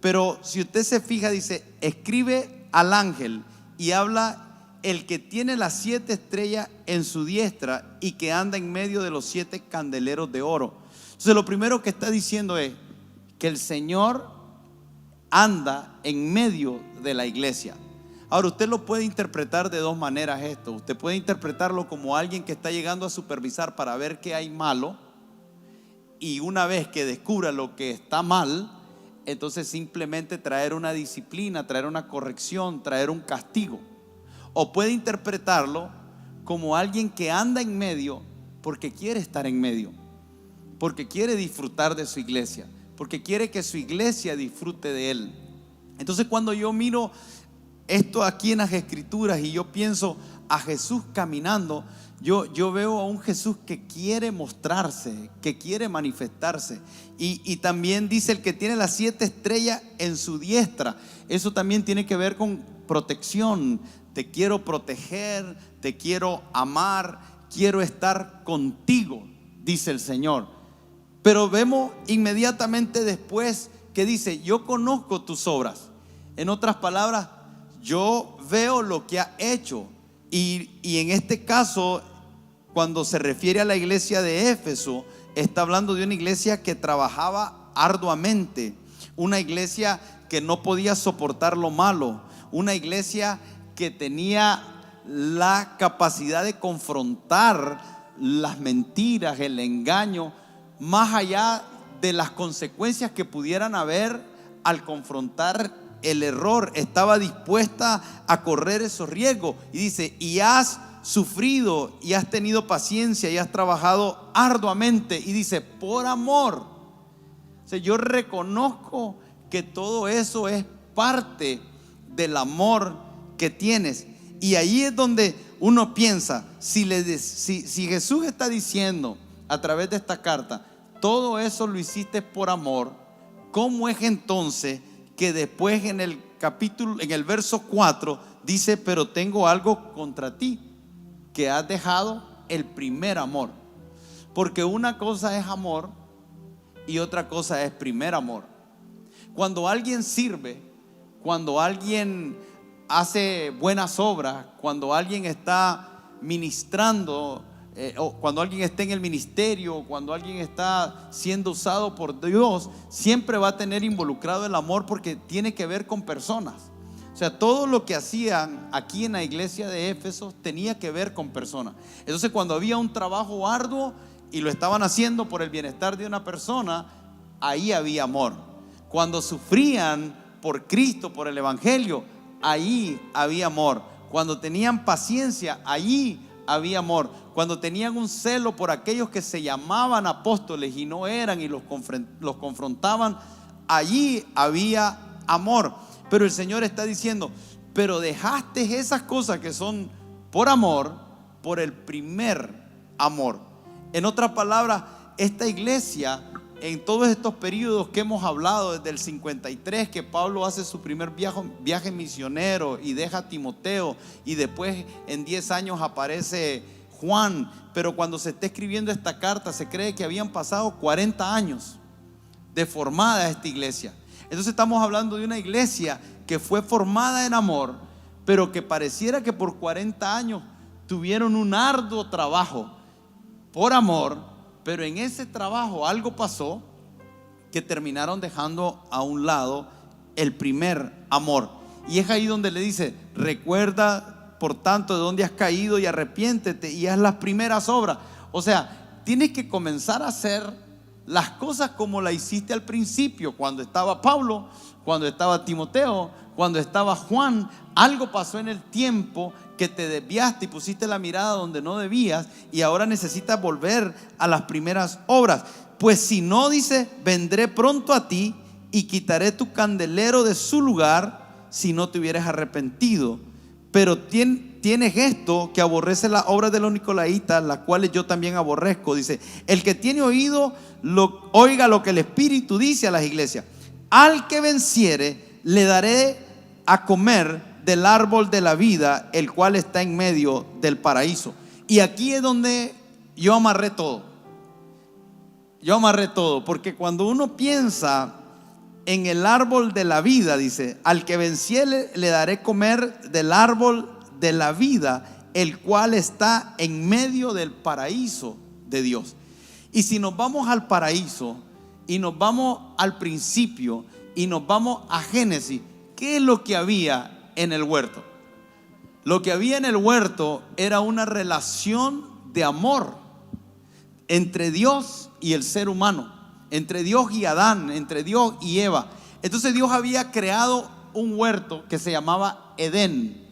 Pero si usted se fija, dice: escribe al ángel, y habla el que tiene las 7 estrellas en su diestra y que anda en medio de los 7 candeleros de oro. Entonces lo primero que está diciendo es que el Señor anda en medio de la iglesia. Ahora usted lo puede interpretar de dos maneras esto. Usted puede interpretarlo como alguien que está llegando a supervisar para ver qué hay malo, y una vez que descubra lo que está mal, entonces simplemente traer una disciplina, traer una corrección, traer un castigo. O puede interpretarlo como alguien que anda en medio porque quiere estar en medio, porque quiere disfrutar de su iglesia, porque quiere que su iglesia disfrute de él. Entonces cuando yo miro esto aquí en las Escrituras y yo pienso a Jesús caminando, yo veo a un Jesús que quiere mostrarse, que quiere manifestarse. Y también dice el que tiene las 7 estrellas en su diestra. Eso también tiene que ver con protección. Te quiero proteger, te quiero amar, quiero estar contigo, dice el Señor. Pero vemos inmediatamente después que dice: yo conozco tus obras. En otras palabras, yo veo lo que ha hecho. Y en este caso, cuando se refiere a la iglesia de Éfeso, está hablando de una iglesia que trabajaba arduamente, una iglesia que no podía soportar lo malo, una iglesia que tenía la capacidad de confrontar las mentiras, el engaño, más allá de las consecuencias que pudieran haber al confrontar el error. Estaba dispuesta a correr esos riesgos. Y dice: y has sufrido y has tenido paciencia y has trabajado arduamente. Y dice: por amor. O sea, yo reconozco que todo eso es parte del amor que tienes. Y ahí es donde uno piensa, si Jesús está diciendo a través de esta carta, todo eso lo hiciste por amor, ¿cómo es entonces que después en el capítulo, en el verso 4 dice: pero tengo algo contra ti, que has dejado el primer amor? Porque una cosa es amor y otra cosa es primer amor. Cuando alguien sirve, cuando alguien hace buenas obras, cuando alguien está ministrando, o cuando alguien está en el ministerio, cuando alguien está siendo usado por Dios, siempre va a tener involucrado el amor, porque tiene que ver con personas. O sea, todo lo que hacían aquí en la iglesia de Éfeso tenía que ver con personas. Entonces, cuando había un trabajo arduo y lo estaban haciendo por el bienestar de una persona, ahí había amor. Cuando sufrían por Cristo, por el evangelio, ahí había amor. Cuando tenían paciencia, allí había amor. Cuando tenían un celo por aquellos que se llamaban apóstoles y no eran, y los confrontaban, allí había amor. Pero el Señor está diciendo: pero dejaste esas cosas que son por amor, por el primer amor. En otras palabras, esta iglesia, en todos estos periodos que hemos hablado, desde el 53, que Pablo hace su primer viaje misionero y deja a Timoteo, y después en 10 años aparece Juan, pero cuando se está escribiendo esta carta se cree que habían pasado 40 años de formada esta iglesia. Entonces estamos hablando de una iglesia que fue formada en amor, pero que pareciera que por 40 años tuvieron un arduo trabajo por amor. Pero en ese trabajo algo pasó, que terminaron dejando a un lado el primer amor. Y es ahí donde le dice: recuerda por tanto de dónde has caído y arrepiéntete y haz las primeras obras. O sea, tienes que comenzar a hacer las cosas como la hiciste al principio, cuando estaba Pablo, cuando estaba Timoteo, cuando estaba Juan. Algo pasó en el tiempo que te desviaste y pusiste la mirada donde no debías, y ahora necesitas volver a las primeras obras. Pues si no, dice: vendré pronto a ti y quitaré tu candelero de su lugar, si no te hubieras arrepentido. Pero tienes esto, que aborrece las obras de los nicolaitas, las cuales yo también aborrezco. Dice: el que tiene oído, oiga lo que el Espíritu dice a las iglesias. Al que venciere, le daré a comer del árbol de la vida, el cual está en medio del paraíso. Y aquí es donde yo amarré todo. Porque cuando uno piensa en el árbol de la vida, dice: al que venciere le daré comer del árbol de la vida, el cual está en medio del paraíso de Dios. Y si nos vamos al paraíso y nos vamos al principio y nos vamos a Génesis, ¿qué es lo que había en el huerto? Lo que había en el huerto era una relación de amor entre Dios y el ser humano, entre Dios y Adán, entre Dios y Eva. Entonces Dios había creado un huerto que se llamaba Edén.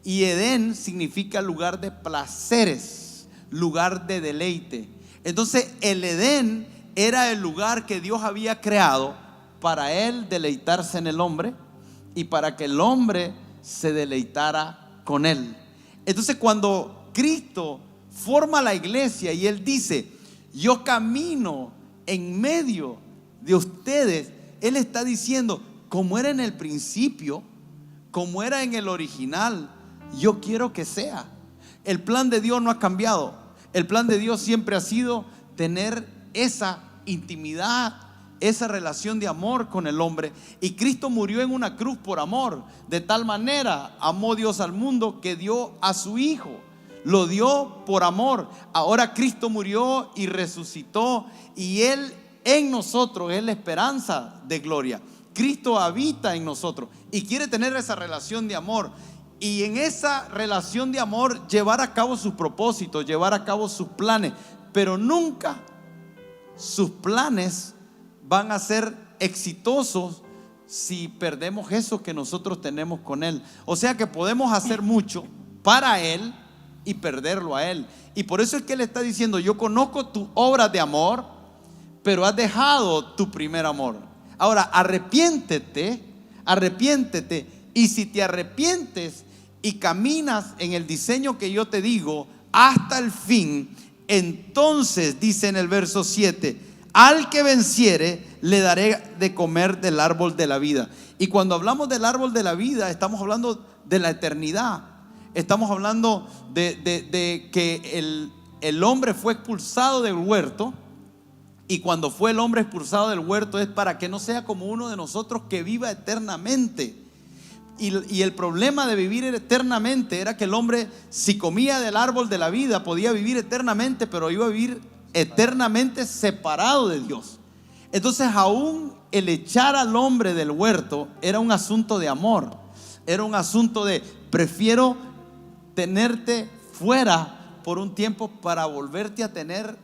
Y Edén significa lugar de placeres, lugar de deleite. Entonces el Edén era el lugar que Dios había creado para él deleitarse en el hombre y para que el hombre se deleitara con él. Entonces cuando Cristo forma la iglesia y él dice: yo camino en medio de ustedes, él está diciendo, como era en el principio, como era en el original, yo quiero que sea. El plan de Dios no ha cambiado. El plan de Dios siempre ha sido tener esa intimidad, esa relación de amor con el hombre. Y Cristo murió en una cruz por amor. De tal manera amó Dios al mundo que dio a su Hijo. Lo dio por amor. Ahora Cristo murió y resucitó, y Él en nosotros es la esperanza de gloria. Cristo habita en nosotros y quiere tener esa relación de amor. Y en esa relación de amor llevar a cabo sus propósitos, llevar a cabo sus planes. Pero nunca sus planes van a ser exitosos si perdemos eso que nosotros tenemos con Él. O sea que podemos hacer mucho para Él y perderlo a Él. Y por eso es que Él está diciendo: yo conozco tu obra de amor, pero has dejado tu primer amor. Ahora arrepiéntete. Y si te arrepientes y caminas en el diseño que yo te digo hasta el fin, entonces dice en el verso 7: al que venciere le daré de comer del árbol de la vida. Y cuando hablamos del árbol de la vida, estamos hablando de la eternidad. Estamos hablando de que el hombre fue expulsado del huerto. Y cuando fue el hombre expulsado del huerto es para que no sea como uno de nosotros que viva eternamente. Y el problema de vivir eternamente era que el hombre, si comía del árbol de la vida, podía vivir eternamente, pero iba a vivir eternamente separado de Dios. Entonces aún el echar al hombre del huerto era un asunto de amor. Era un asunto de: prefiero tenerte fuera por un tiempo para volverte a tener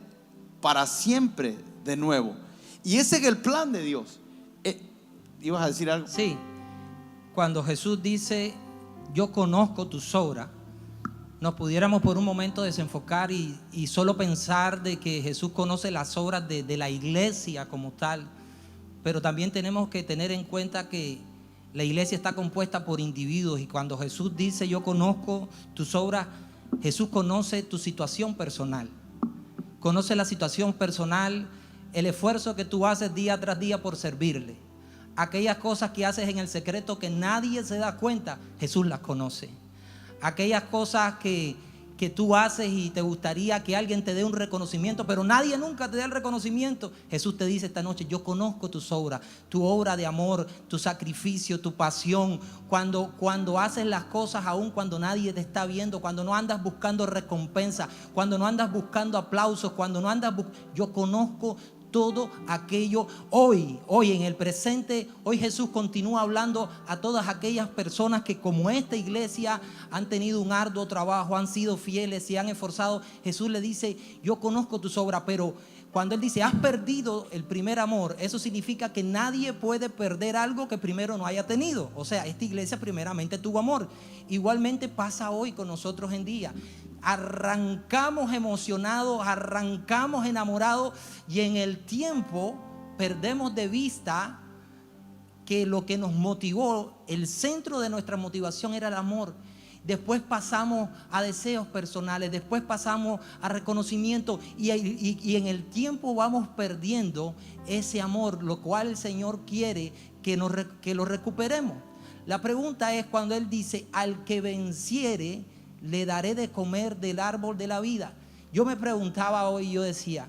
para siempre de nuevo. Y ese es el plan de Dios. ¿Ibas a decir algo? Sí. Cuando Jesús dice: yo conozco tus obras, nos pudiéramos por un momento desenfocar y solo pensar de que Jesús conoce las obras de la iglesia como tal. Pero también tenemos que tener en cuenta que la iglesia está compuesta por individuos, y cuando Jesús dice: yo conozco tus obras, Jesús conoce tu situación personal. Conoce la situación personal, el esfuerzo que tú haces día tras día por servirle. Aquellas cosas que haces en el secreto que nadie se da cuenta, Jesús las conoce. Aquellas cosas que tú haces y te gustaría que alguien te dé un reconocimiento, pero nadie nunca te da el reconocimiento. Jesús te dice esta noche: yo conozco tus obras, tu obra de amor, tu sacrificio, tu pasión. Cuando haces las cosas aún cuando nadie te está viendo, cuando no andas buscando recompensa, cuando no andas buscando aplausos, cuando no andas yo conozco todo aquello. Hoy en el presente, hoy Jesús continúa hablando a todas aquellas personas que, como esta iglesia, han tenido un arduo trabajo, han sido fieles, se han esforzado. Jesús le dice: yo conozco tus obras. Pero cuando Él dice: has perdido el primer amor, eso significa que nadie puede perder algo que primero no haya tenido. O sea, esta iglesia primeramente tuvo amor. Igualmente pasa hoy con nosotros en día. Arrancamos emocionados, arrancamos enamorados, y en el tiempo perdemos de vista que lo que nos motivó, el centro de nuestra motivación, era el amor. Después pasamos a deseos personales, después pasamos a reconocimiento, y en el tiempo vamos perdiendo ese amor, lo cual el Señor quiere que lo recuperemos. La pregunta es, cuando Él dice: al que venciere le daré de comer del árbol de la vida. Yo me preguntaba hoy, yo decía: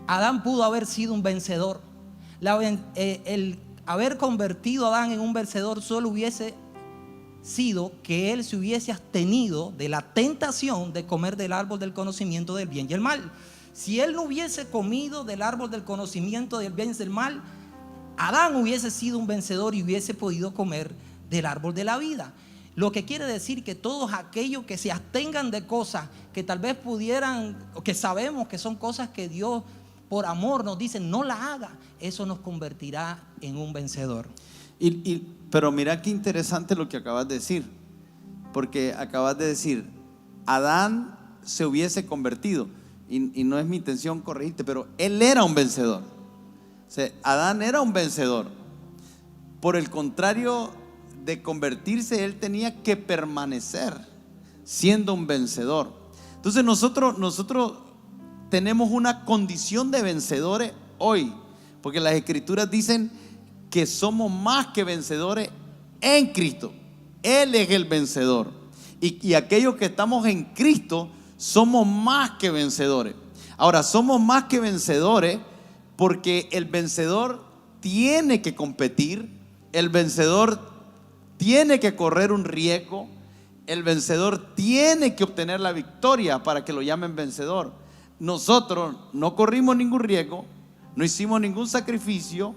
Adán pudo haber sido un vencedor. El haber convertido a Adán en un vencedor solo hubiese sido que él se hubiese abstenido de la tentación de comer del árbol del conocimiento del bien y el mal. Si él no hubiese comido del árbol del conocimiento del bien y del mal, Adán hubiese sido un vencedor y hubiese podido comer del árbol de la vida. Lo que quiere decir que todos aquellos que se abstengan de cosas que tal vez pudieran, que sabemos que son cosas que Dios por amor nos dice no la haga, eso nos convertirá en un vencedor. Pero mira qué interesante lo que acabas de decir, porque acabas de decir, Adán se hubiese convertido, y no es mi intención corregirte, pero él era un vencedor. O sea, Adán era un vencedor. Por el contrario de convertirse, él tenía que permanecer siendo un vencedor. Entonces nosotros tenemos una condición de vencedores hoy, porque las escrituras dicen que somos más que vencedores en Cristo. Él es el vencedor, y aquellos que estamos en Cristo somos más que vencedores. Ahora, somos más que vencedores porque el vencedor tiene que competir, el vencedor tiene que correr un riesgo, el vencedor tiene que obtener la victoria para que lo llamen vencedor. Nosotros no corrimos ningún riesgo, no hicimos ningún sacrificio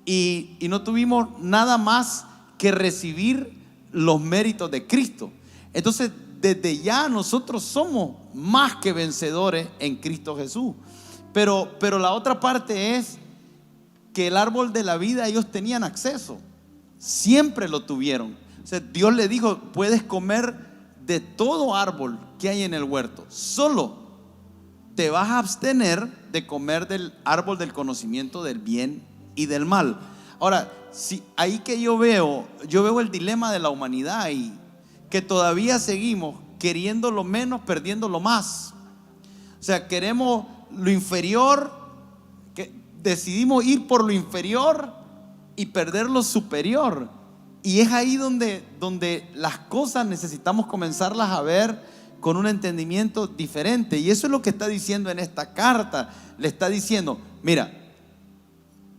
y no tuvimos nada más que recibir los méritos de Cristo. Entonces, desde ya nosotros somos más que vencedores en Cristo Jesús. Pero la otra parte es que el árbol de la vida ellos tenían acceso, siempre lo tuvieron. O sea, Dios le dijo: puedes comer de todo árbol que hay en el huerto, solo te vas a abstener de comer del árbol del conocimiento del bien y del mal. Ahora, si ahí que yo veo el dilema de la humanidad, y que todavía seguimos queriendo lo menos, perdiendo lo más. O sea, queremos lo inferior, que decidimos ir por lo inferior y perder lo superior. Y es ahí donde las cosas necesitamos comenzarlas a ver con un entendimiento diferente. Y eso es lo que está diciendo en esta carta. Le está diciendo: mira,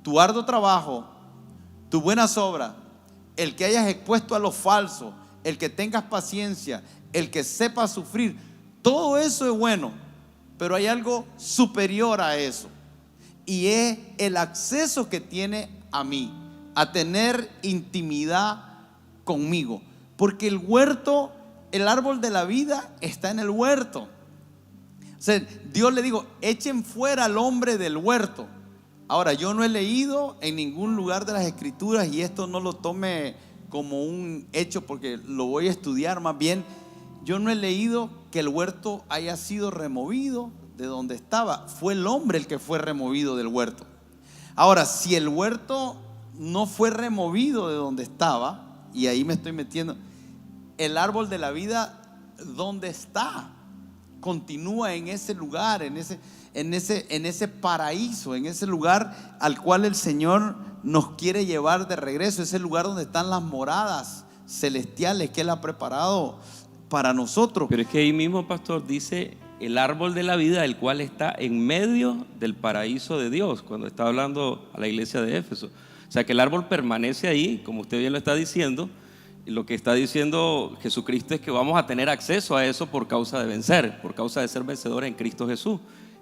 tu arduo trabajo, tu buenas obras, el que hayas expuesto a lo falso, el que tengas paciencia, el que sepas sufrir, todo eso es bueno, pero hay algo superior a eso, y es el acceso que tiene a mí, a tener intimidad conmigo, porque el huerto, el árbol de la vida está en el huerto. O sea, Dios le dijo: echen fuera al hombre del huerto. Ahora, yo no he leído en ningún lugar de las escrituras, y esto no lo tome como un hecho porque lo voy a estudiar, más bien yo no he leído que el huerto haya sido removido de donde estaba. Fue el hombre el que fue removido del huerto. Ahora, si el huerto no fue removido de donde estaba, y ahí me estoy metiendo, el árbol de la vida, ¿dónde está? Continúa en ese lugar, en ese paraíso, en ese lugar al cual el Señor nos quiere llevar de regreso, ese lugar donde están las moradas celestiales que Él ha preparado para nosotros. Pero es que ahí mismo, pastor, dice el árbol de la vida, el cual está en medio del paraíso de Dios, cuando está hablando a la iglesia de Éfeso. O sea, que el árbol permanece ahí, como usted bien lo está diciendo. Y lo que está diciendo Jesucristo es que vamos a tener acceso a eso por causa de vencer, por causa de ser vencedores en Cristo Jesús.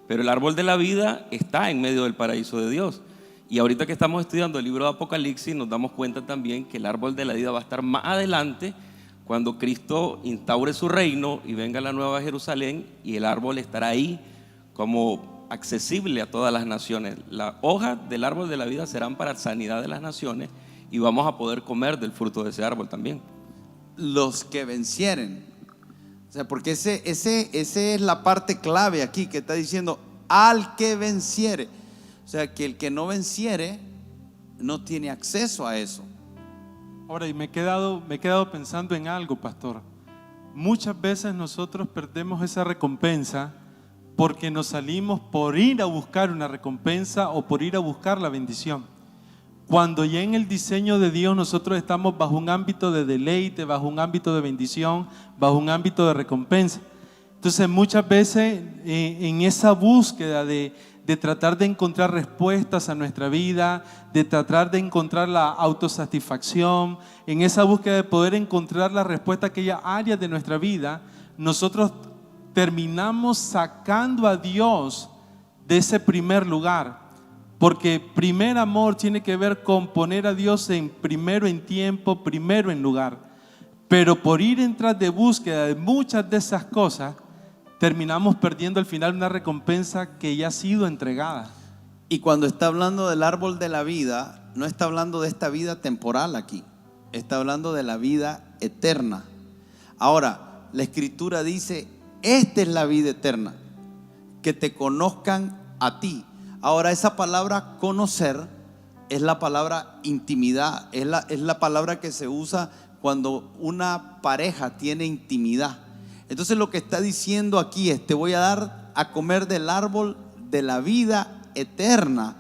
Pero el árbol de la vida está en medio del paraíso de Dios. Y ahorita que estamos estudiando el libro de Apocalipsis, nos damos cuenta también que el árbol de la vida va a estar más adelante, cuando Cristo instaure su reino y venga la nueva Jerusalén, y el árbol estará ahí como accesible a todas las naciones. Las hojas del árbol de la vida serán para sanidad de las naciones, y vamos a poder comer del fruto de ese árbol también. Los que vencieren. O sea, porque ese es la parte clave aquí, que está diciendo: al que venciere. O sea, que el que no venciere no tiene acceso a eso. Ahora, y me he quedado pensando en algo, pastor. Muchas veces nosotros perdemos esa recompensa porque nos salimos por ir a buscar una recompensa o por ir a buscar la bendición. Cuando ya en el diseño de Dios nosotros estamos bajo un ámbito de deleite, bajo un ámbito de bendición, bajo un ámbito de recompensa. Entonces muchas veces en esa búsqueda de de tratar de encontrar respuestas a nuestra vida, de tratar de encontrar la autosatisfacción, en esa búsqueda de poder encontrar la respuesta a aquella área de nuestra vida, nosotros terminamos sacando a Dios de ese primer lugar. Porque primer amor tiene que ver con poner a Dios primero en tiempo, primero en lugar. Pero por ir en tras de búsqueda de muchas de esas cosas, terminamos perdiendo al final una recompensa que ya ha sido entregada. Y cuando está hablando del árbol de la vida, no está hablando de esta vida temporal aquí, está hablando de la vida eterna. Ahora, la Escritura dice, esta es la vida eterna, que te conozcan a ti. Ahora, esa palabra conocer es la palabra intimidad, es la palabra que se usa cuando una pareja tiene intimidad. Entonces lo que está diciendo aquí es, te voy a dar a comer del árbol de la vida eterna.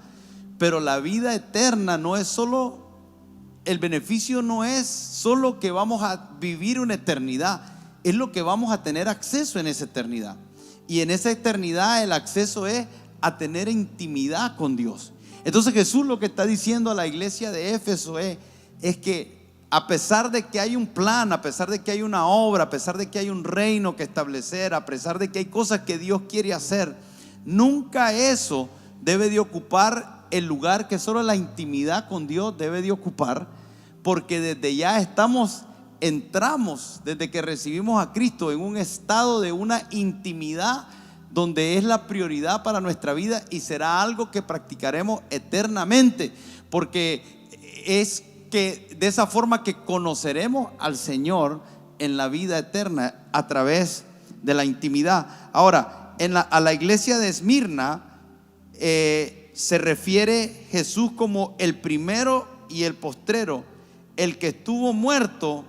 Pero la vida eterna no es solo, el beneficio no es solo que vamos a vivir una eternidad, es lo que vamos a tener acceso en esa eternidad. Y en esa eternidad el acceso es a tener intimidad con Dios. Entonces Jesús lo que está diciendo a la iglesia de Éfeso es que a pesar de que hay un plan, a pesar de que hay una obra, a pesar de que hay un reino que establecer, a pesar de que hay cosas que Dios quiere hacer, nunca eso debe de ocupar el lugar que solo la intimidad con Dios debe de ocupar, porque desde ya entramos, desde que recibimos a Cristo, en un estado de una intimidad donde es la prioridad para nuestra vida y será algo que practicaremos eternamente, porque es que de esa forma que conoceremos al Señor en la vida eterna a través de la intimidad. Ahora, a la iglesia de Esmirna se refiere Jesús como el primero y el postrero, el que estuvo muerto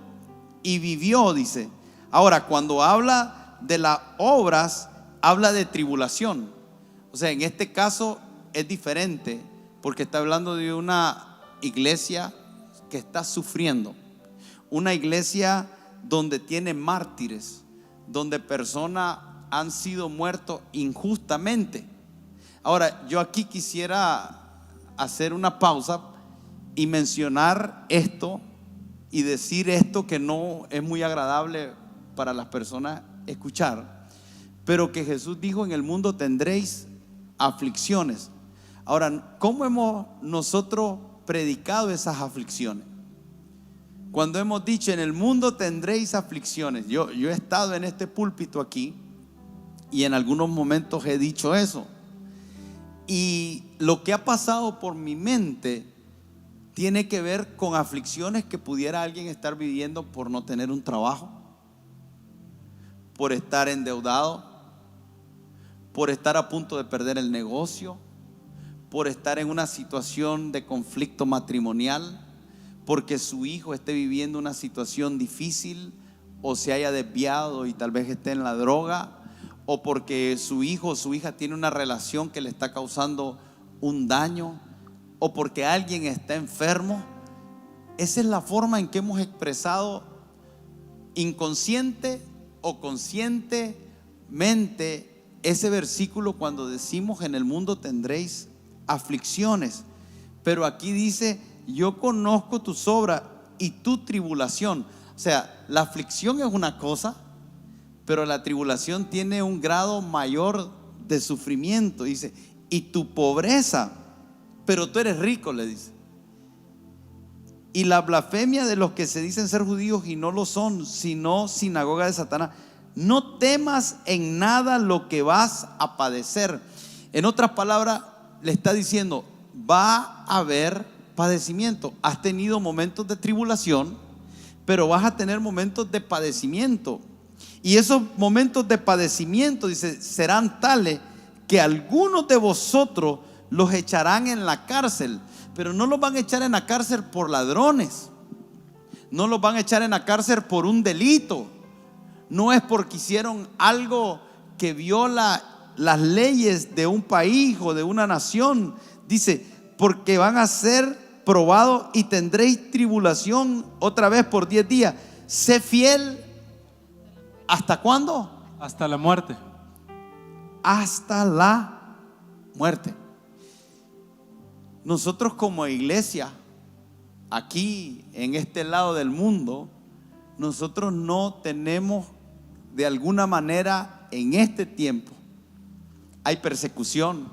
y vivió, dice. Ahora, cuando habla de las obras, habla de tribulación. O sea, en este caso es diferente, porque está hablando de una iglesia que está sufriendo, una iglesia donde tiene mártires, donde personas han sido muertos injustamente. Ahora, yo aquí quisiera hacer una pausa y mencionar esto y decir esto que no es muy agradable para las personas escuchar, pero que Jesús dijo: en el mundo tendréis aflicciones. Ahora, ¿cómo hemos nosotros predicado esas aflicciones? Cuando hemos dicho: en el mundo tendréis aflicciones. Yo he estado en este púlpito aquí y en algunos momentos he dicho eso, y lo que ha pasado por mi mente tiene que ver con aflicciones que pudiera alguien estar viviendo por no tener un trabajo, por estar endeudado, por estar a punto de perder el negocio, por estar en una situación de conflicto matrimonial, porque su hijo esté viviendo una situación difícil o se haya desviado y tal vez esté en la droga, o porque su hijo o su hija tiene una relación que le está causando un daño, o porque alguien está enfermo. Esa es la forma en que hemos expresado inconsciente o conscientemente ese versículo cuando decimos: en el mundo tendréis aflicciones. Pero aquí dice: yo conozco tus obras y tu tribulación. O sea, la aflicción es una cosa, pero la tribulación tiene un grado mayor de sufrimiento. Dice: y tu pobreza, pero tú eres rico, le dice. Y la blasfemia de los que se dicen ser judíos y no lo son, sino sinagoga de Satanás. No temas en nada lo que vas a padecer. En otras palabras, le está diciendo: va a haber padecimiento. Has tenido momentos de tribulación, pero vas a tener momentos de padecimiento. Y esos momentos de padecimiento, dice, serán tales que algunos de vosotros los echarán en la cárcel. Pero no los van a echar en la cárcel por ladrones, no los van a echar en la cárcel por un delito. No es porque hicieron algo que viola las leyes de un país o de una nación. Dice: porque van a ser probados y tendréis tribulación otra vez por 10 días. Sé fiel. ¿Hasta cuándo? Hasta la muerte. Hasta la muerte. Nosotros como iglesia, aquí en este lado del mundo, nosotros no tenemos de alguna manera en este tiempo, hay persecución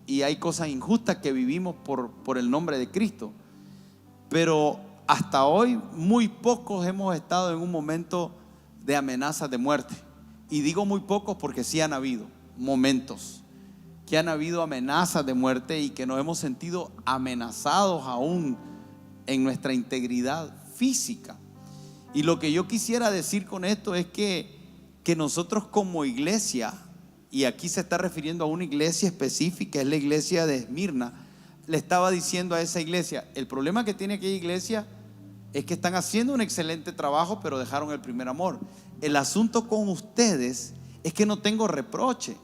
y hay cosas injustas que vivimos por el nombre de Cristo, pero hasta hoy muy pocos hemos estado en un momento de amenazas de muerte. Y digo muy pocos porque sí han habido momentos que han habido amenazas de muerte y que nos hemos sentido amenazados aún en nuestra integridad física. Y lo que yo quisiera decir con esto es que nosotros como iglesia, y aquí se está refiriendo a una iglesia específica, es la iglesia de Esmirna, le estaba diciendo a esa iglesia, el problema que tiene aquella iglesia es que están haciendo un excelente trabajo, pero dejaron el primer amor. El asunto con ustedes es que no tengo reproche,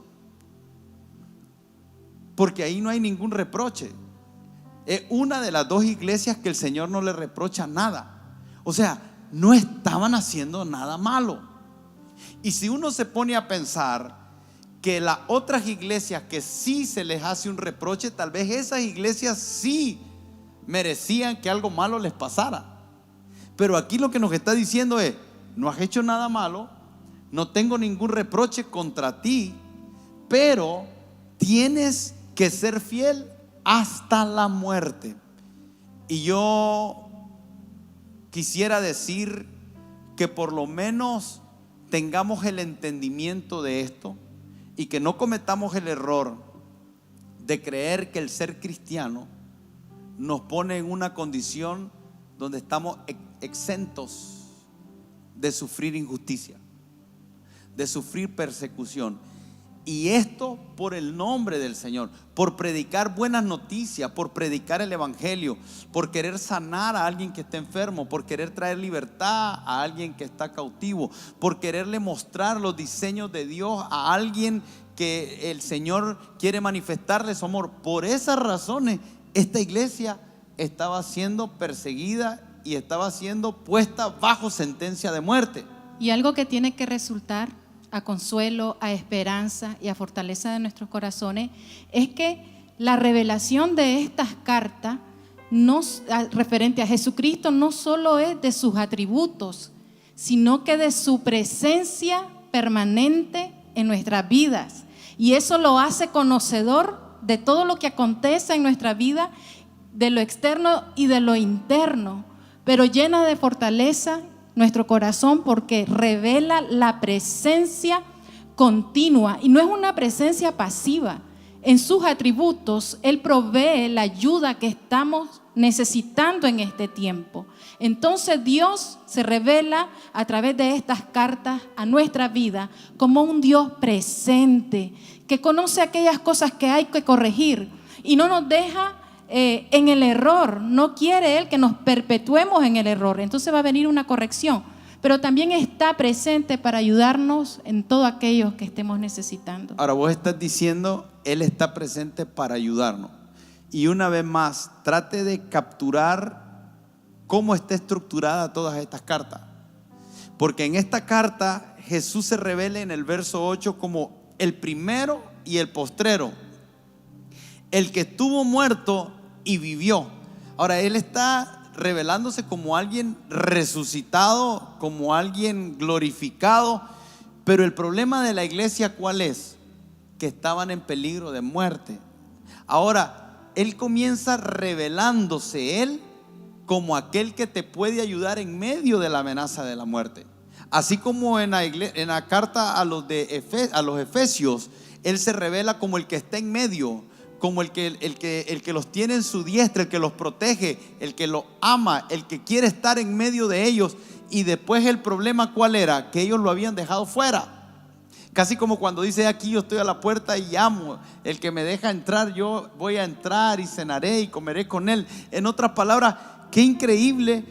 porque ahí no hay ningún reproche. Es una de las dos iglesias que el Señor no le reprocha nada. O sea, no estaban haciendo nada malo. Y si uno se pone a pensar que las otras iglesias que sí se les hace un reproche, tal vez esas iglesias sí merecían que algo malo les pasara. Pero aquí lo que nos está diciendo es: no has hecho nada malo, no tengo ningún reproche contra ti, pero tienes que ser fiel hasta la muerte. Y yo quisiera decir que por lo menos tengamos el entendimiento de esto y que no cometamos el error de creer que el ser cristiano nos pone en una condición donde estamos exentos de sufrir injusticia, de sufrir persecución. Y esto por el nombre del Señor, por predicar buenas noticias, por predicar el evangelio, por querer sanar a alguien que está enfermo, por querer traer libertad a alguien que está cautivo, por quererle mostrar los diseños de Dios a alguien que el Señor quiere manifestarle su amor. Por esas razones esta iglesia estaba siendo perseguida y estaba siendo puesta bajo sentencia de muerte. Y algo que tiene que resultar a consuelo, a esperanza y a fortaleza de nuestros corazones es que la revelación de estas cartas referente a Jesucristo no solo es de sus atributos, sino que de su presencia permanente en nuestras vidas. Y eso lo hace conocedor de todo lo que acontece en nuestra vida, de lo externo y de lo interno, pero llena de fortaleza nuestro corazón porque revela la presencia continua y no es una presencia pasiva. En sus atributos Él provee la ayuda que estamos necesitando en este tiempo. Entonces Dios se revela a través de estas cartas a nuestra vida como un Dios presente que conoce aquellas cosas que hay que corregir y no nos deja en el error. No quiere Él que nos perpetuemos en el error. Entonces va a venir una corrección, pero también está presente para ayudarnos en todo aquello que estemos necesitando. Ahora vos estás diciendo Él está presente para ayudarnos. Y una vez más, trate de capturar cómo está estructurada todas estas cartas, porque en esta carta Jesús se revela en el verso 8 como el primero y el postrero, el que estuvo muerto y vivió. Ahora Él está revelándose como alguien resucitado, como alguien glorificado. Pero el problema de la iglesia, ¿cuál es? Que estaban en peligro de muerte. Ahora Él comienza revelándose Él como aquel que te puede ayudar en medio de la amenaza de la muerte. Así como en la carta a los Efesios, Él se revela como el que está en medio, como el que los tiene en su diestra, el que los protege, el que los ama, el que quiere estar en medio de ellos. Y después el problema, ¿cuál era? Que ellos lo habían dejado fuera. Casi como cuando dice: aquí yo estoy a la puerta y llamo, el que me deja entrar, yo voy a entrar y cenaré y comeré con él. En otras palabras, qué increíble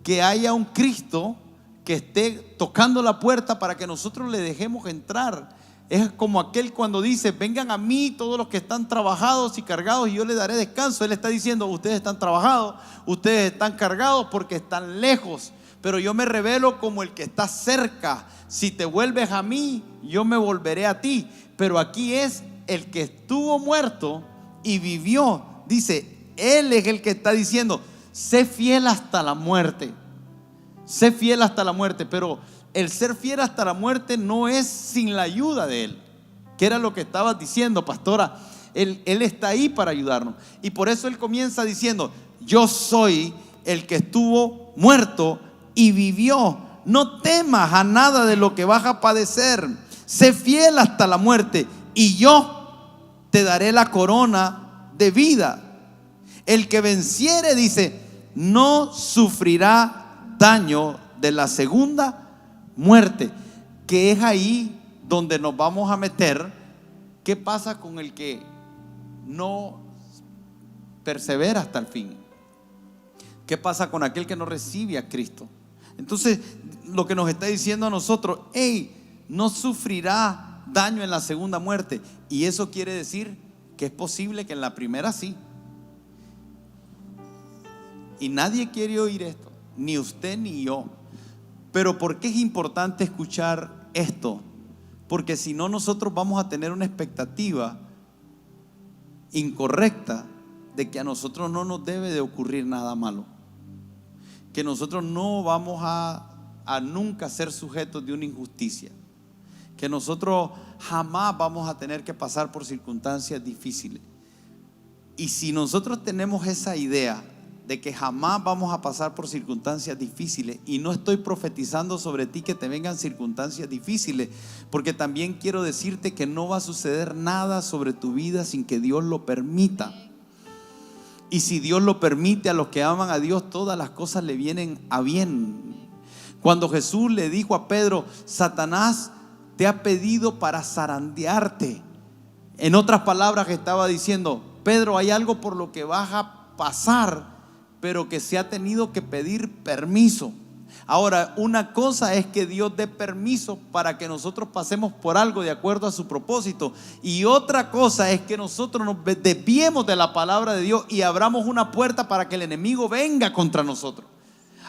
que haya un Cristo que esté tocando la puerta para que nosotros le dejemos entrar. Es como aquel cuando dice: vengan a mí todos los que están trabajados y cargados y yo les daré descanso. Él está diciendo: ustedes están trabajados, ustedes están cargados porque están lejos, pero yo me revelo como el que está cerca. Si te vuelves a mí, yo me volveré a ti. Pero aquí es el que estuvo muerto y vivió. Dice, Él es el que está diciendo, sé fiel hasta la muerte. Sé fiel hasta la muerte. Pero el ser fiel hasta la muerte no es sin la ayuda de Él, que era lo que estabas diciendo, pastora. Él está ahí para ayudarnos. Y por eso Él comienza diciendo, yo soy el que estuvo muerto y vivió. No temas a nada de lo que vas a padecer. Sé fiel hasta la muerte y yo te daré la corona de vida. El que venciere, dice, no sufrirá daño de la segunda muerte. Que es ahí donde nos vamos a meter. ¿Qué pasa con el que no persevera hasta el fin? ¿Qué pasa con aquel que no recibe a Cristo? Entonces, lo que nos está diciendo a nosotros, no sufrirá daño en la segunda muerte. Y eso quiere decir que es posible que en la primera sí. Y nadie quiere oír esto, ni usted ni yo. Pero ¿por qué es importante escuchar esto? Porque si no, nosotros vamos a tener una expectativa incorrecta de que a nosotros no nos debe de ocurrir nada malo, que nosotros no vamos a nunca ser sujetos de una injusticia, que nosotros jamás vamos a tener que pasar por circunstancias difíciles. Y si nosotros tenemos esa idea de que jamás vamos a pasar por circunstancias difíciles, y no estoy profetizando sobre ti que te vengan circunstancias difíciles, porque también quiero decirte que no va a suceder nada sobre tu vida sin que Dios lo permita. Y si Dios lo permite, a los que aman a Dios todas las cosas le vienen a bien. Cuando Jesús le dijo a Pedro, Satanás te ha pedido para zarandearte, en otras palabras estaba diciendo, Pedro, hay algo por lo que vas a pasar, pero que se ha tenido que pedir permiso. Ahora, una cosa es que Dios dé permiso para que nosotros pasemos por algo de acuerdo a su propósito, y otra cosa es que nosotros nos desviemos de la palabra de Dios y abramos una puerta para que el enemigo venga contra nosotros.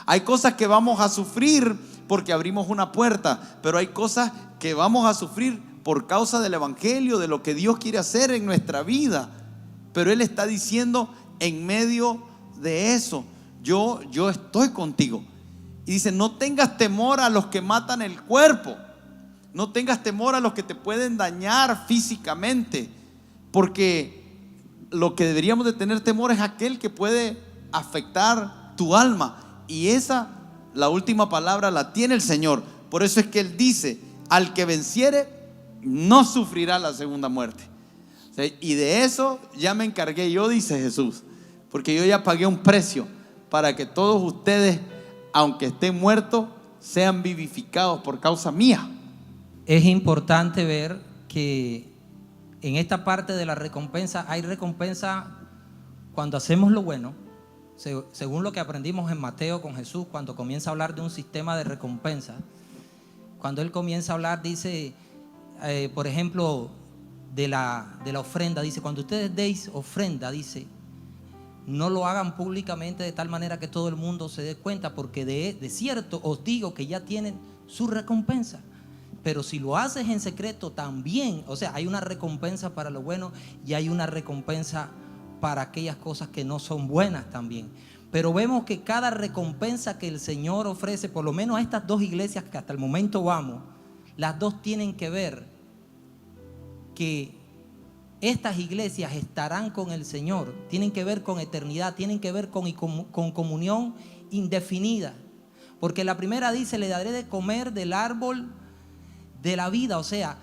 Hay cosas que vamos a sufrir porque abrimos una puerta, pero hay cosas que vamos a sufrir por causa del evangelio, de lo que Dios quiere hacer en nuestra vida. Pero Él está diciendo, en medio de eso, yo estoy contigo. Y dice, no tengas temor a los que matan el cuerpo, no tengas temor a los que te pueden dañar físicamente, porque lo que deberíamos de tener temor es aquel que puede afectar tu alma. Y esa, la última palabra la tiene el Señor. Por eso es que Él dice, al que venciere no sufrirá la segunda muerte. Y de eso ya me encargué yo, dice Jesús, porque yo ya pagué un precio para que todos ustedes, aunque estén muertos, sean vivificados por causa mía. Es importante ver que en esta parte de la recompensa, hay recompensa cuando hacemos lo bueno, según lo que aprendimos en Mateo con Jesús, cuando comienza a hablar de un sistema de recompensa. Cuando Él comienza a hablar, dice, por ejemplo, de la ofrenda, dice, cuando ustedes deis ofrenda, dice, no lo hagan públicamente de tal manera que todo el mundo se dé cuenta, porque de cierto os digo que ya tienen su recompensa. Pero si lo haces en secreto también, o sea, hay una recompensa para lo bueno y hay una recompensa para aquellas cosas que no son buenas también. Pero vemos que cada recompensa que el Señor ofrece, por lo menos a estas dos iglesias que hasta el momento vamos, las dos tienen que ver que estas iglesias estarán con el Señor, tienen que ver con eternidad, tienen que ver con comunión indefinida. Porque la primera dice, le daré de comer del árbol de la vida, o sea,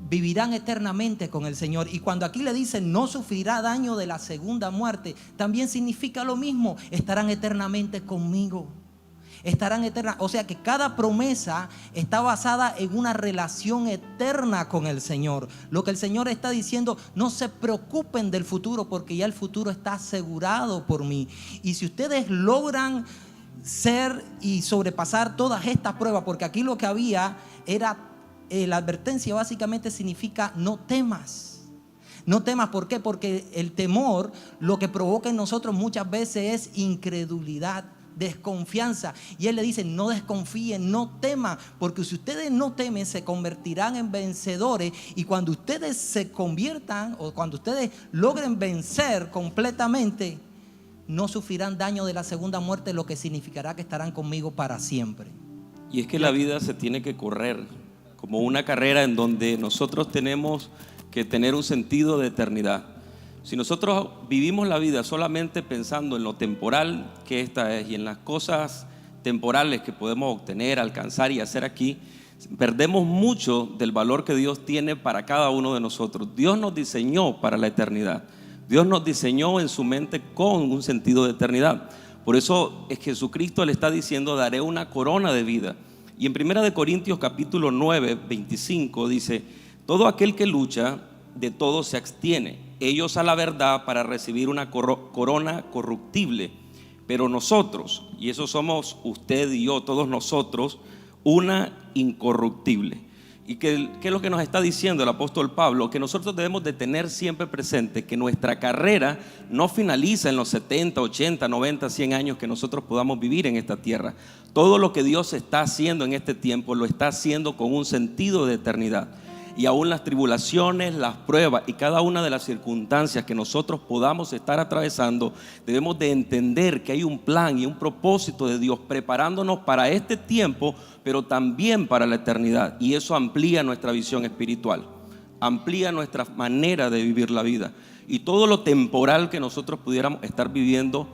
vivirán eternamente con el Señor. Y cuando aquí le dicen no sufrirá daño de la segunda muerte, también significa lo mismo, estarán eternamente conmigo. Estarán eternas, o sea que cada promesa está basada en una relación eterna con el Señor. Lo que el Señor está diciendo, no se preocupen del futuro, porque ya el futuro está asegurado por mí. Y si ustedes logran ser y sobrepasar todas estas pruebas, porque aquí lo que había era, la advertencia básicamente significa no temas. No temas, ¿por qué? Porque el temor lo que provoca en nosotros muchas veces es incredulidad. desconfianza. Y Él le dice, no desconfíen, no teman, porque si ustedes no temen, se convertirán en vencedores. Y cuando ustedes se conviertan, o cuando ustedes logren vencer completamente, no sufrirán daño de la segunda muerte, lo que significará que estarán conmigo para siempre. Y es que la vida se tiene que correr como una carrera en donde nosotros tenemos que tener un sentido de eternidad. Si nosotros vivimos la vida solamente pensando en lo temporal que esta es y en las cosas temporales que podemos obtener, alcanzar y hacer aquí, perdemos mucho del valor que Dios tiene para cada uno de nosotros. Dios nos diseñó para la eternidad. Dios nos diseñó en su mente con un sentido de eternidad. Por eso es que Jesucristo le está diciendo, daré una corona de vida. Y en 1 Corintios capítulo 9, 25 dice, todo aquel que lucha, de todo se abstiene. Ellos a la verdad para recibir una corona corruptible, pero nosotros, y eso somos usted y yo, todos nosotros, una incorruptible. ¿Y qué es lo que nos está diciendo el apóstol Pablo? Que nosotros debemos de tener siempre presente que nuestra carrera no finaliza en los 70, 80, 90, 100 años que nosotros podamos vivir en esta tierra. Todo lo que Dios está haciendo en este tiempo lo está haciendo con un sentido de eternidad. Y aún las tribulaciones, las pruebas y cada una de las circunstancias que nosotros podamos estar atravesando, debemos de entender que hay un plan y un propósito de Dios preparándonos para este tiempo, pero también para la eternidad. Y eso amplía nuestra visión espiritual, amplía nuestra manera de vivir la vida. Y todo lo temporal que nosotros pudiéramos estar viviendo,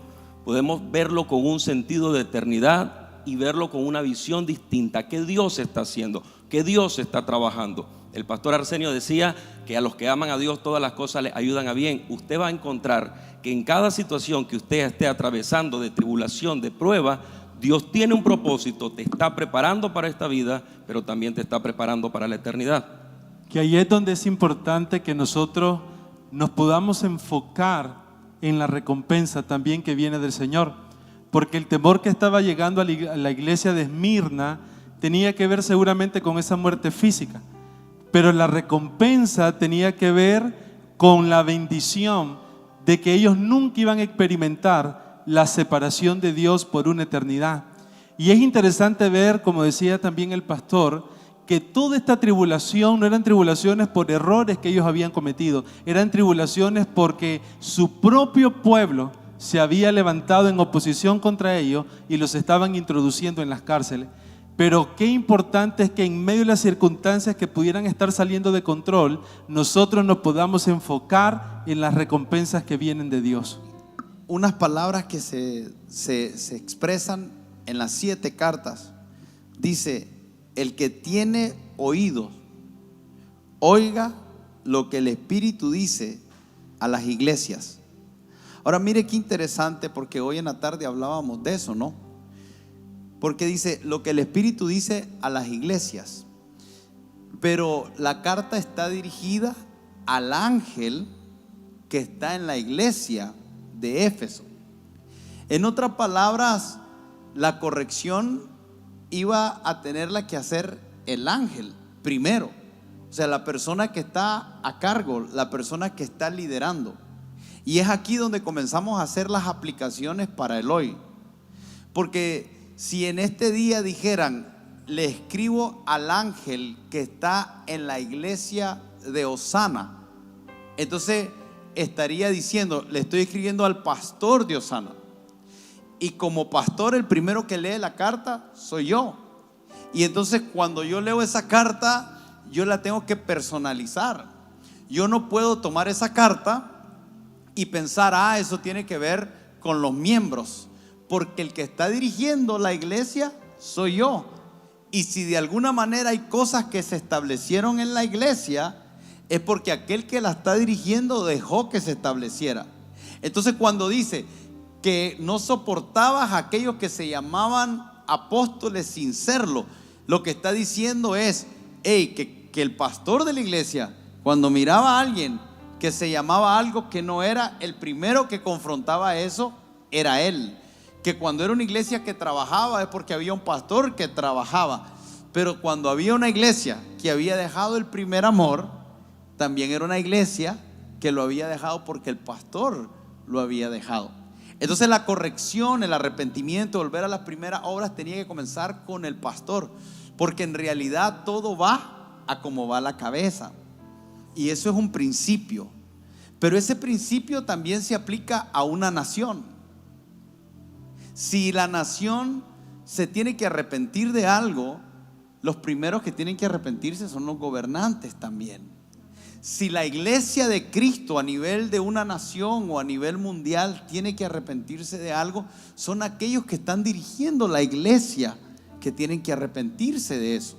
podemos verlo con un sentido de eternidad y verlo con una visión distinta. ¿Qué Dios está haciendo? ¿Qué Dios está trabajando? El pastor Arsenio decía que a los que aman a Dios todas las cosas les ayudan a bien. Usted va a encontrar que en cada situación que usted esté atravesando de tribulación, de prueba, Dios tiene un propósito, te está preparando para esta vida, pero también te está preparando para la eternidad. Que ahí es donde es importante que nosotros nos podamos enfocar en la recompensa también que viene del Señor, porque el temor que estaba llegando a la iglesia de Esmirna tenía que ver seguramente con esa muerte física, pero la recompensa tenía que ver con la bendición de que ellos nunca iban a experimentar la separación de Dios por una eternidad. Y es interesante ver, como decía también el pastor, que toda esta tribulación no eran tribulaciones por errores que ellos habían cometido, eran tribulaciones porque su propio pueblo se había levantado en oposición contra ellos y los estaban introduciendo en las cárceles. Pero qué importante es que en medio de las circunstancias que pudieran estar saliendo de control, nosotros nos podamos enfocar en las recompensas que vienen de Dios. Unas palabras que se expresan en las 7 cartas. Dice, el que tiene oídos, oiga lo que el Espíritu dice a las iglesias. Ahora mire qué interesante, porque hoy en la tarde hablábamos de eso, ¿no? Porque dice lo que el Espíritu dice a las iglesias. Pero la carta está dirigida al ángel que está en la iglesia de Éfeso. En otras palabras, la corrección iba a tenerla que hacer el ángel primero. O sea, la persona que está a cargo, la persona que está liderando. Y es aquí donde comenzamos a hacer las aplicaciones para el hoy. Porque si en este día dijeran, le escribo al ángel que está en la iglesia de Osana, entonces estaría diciendo, le estoy escribiendo al pastor de Osana. Y como pastor, el primero que lee la carta soy yo. Y entonces cuando yo leo esa carta, yo la tengo que personalizar. Yo no puedo tomar esa carta y pensar, eso tiene que ver con los miembros, porque el que está dirigiendo la iglesia soy yo. Y si de alguna manera hay cosas que se establecieron en la iglesia, es porque aquel que la está dirigiendo dejó que se estableciera. Entonces cuando dice que no soportabas a aquellos que se llamaban apóstoles sin serlo, lo que está diciendo es que el pastor de la iglesia, cuando miraba a alguien que se llamaba algo que no era, el primero que confrontaba eso era él. Que cuando era una iglesia que trabajaba es porque había un pastor que trabajaba, pero cuando había una iglesia que había dejado el primer amor, también era una iglesia que lo había dejado porque el pastor lo había dejado. Entonces la corrección, el arrepentimiento, volver a las primeras obras tenía que comenzar con el pastor, porque en realidad todo va a como va la cabeza, y eso es un principio. Pero ese principio también se aplica a una nación. Si la nación se tiene que arrepentir de algo, los primeros que tienen que arrepentirse son los gobernantes también. Si la iglesia de Cristo a nivel de una nación o a nivel mundial tiene que arrepentirse de algo, son aquellos que están dirigiendo la iglesia que tienen que arrepentirse de eso.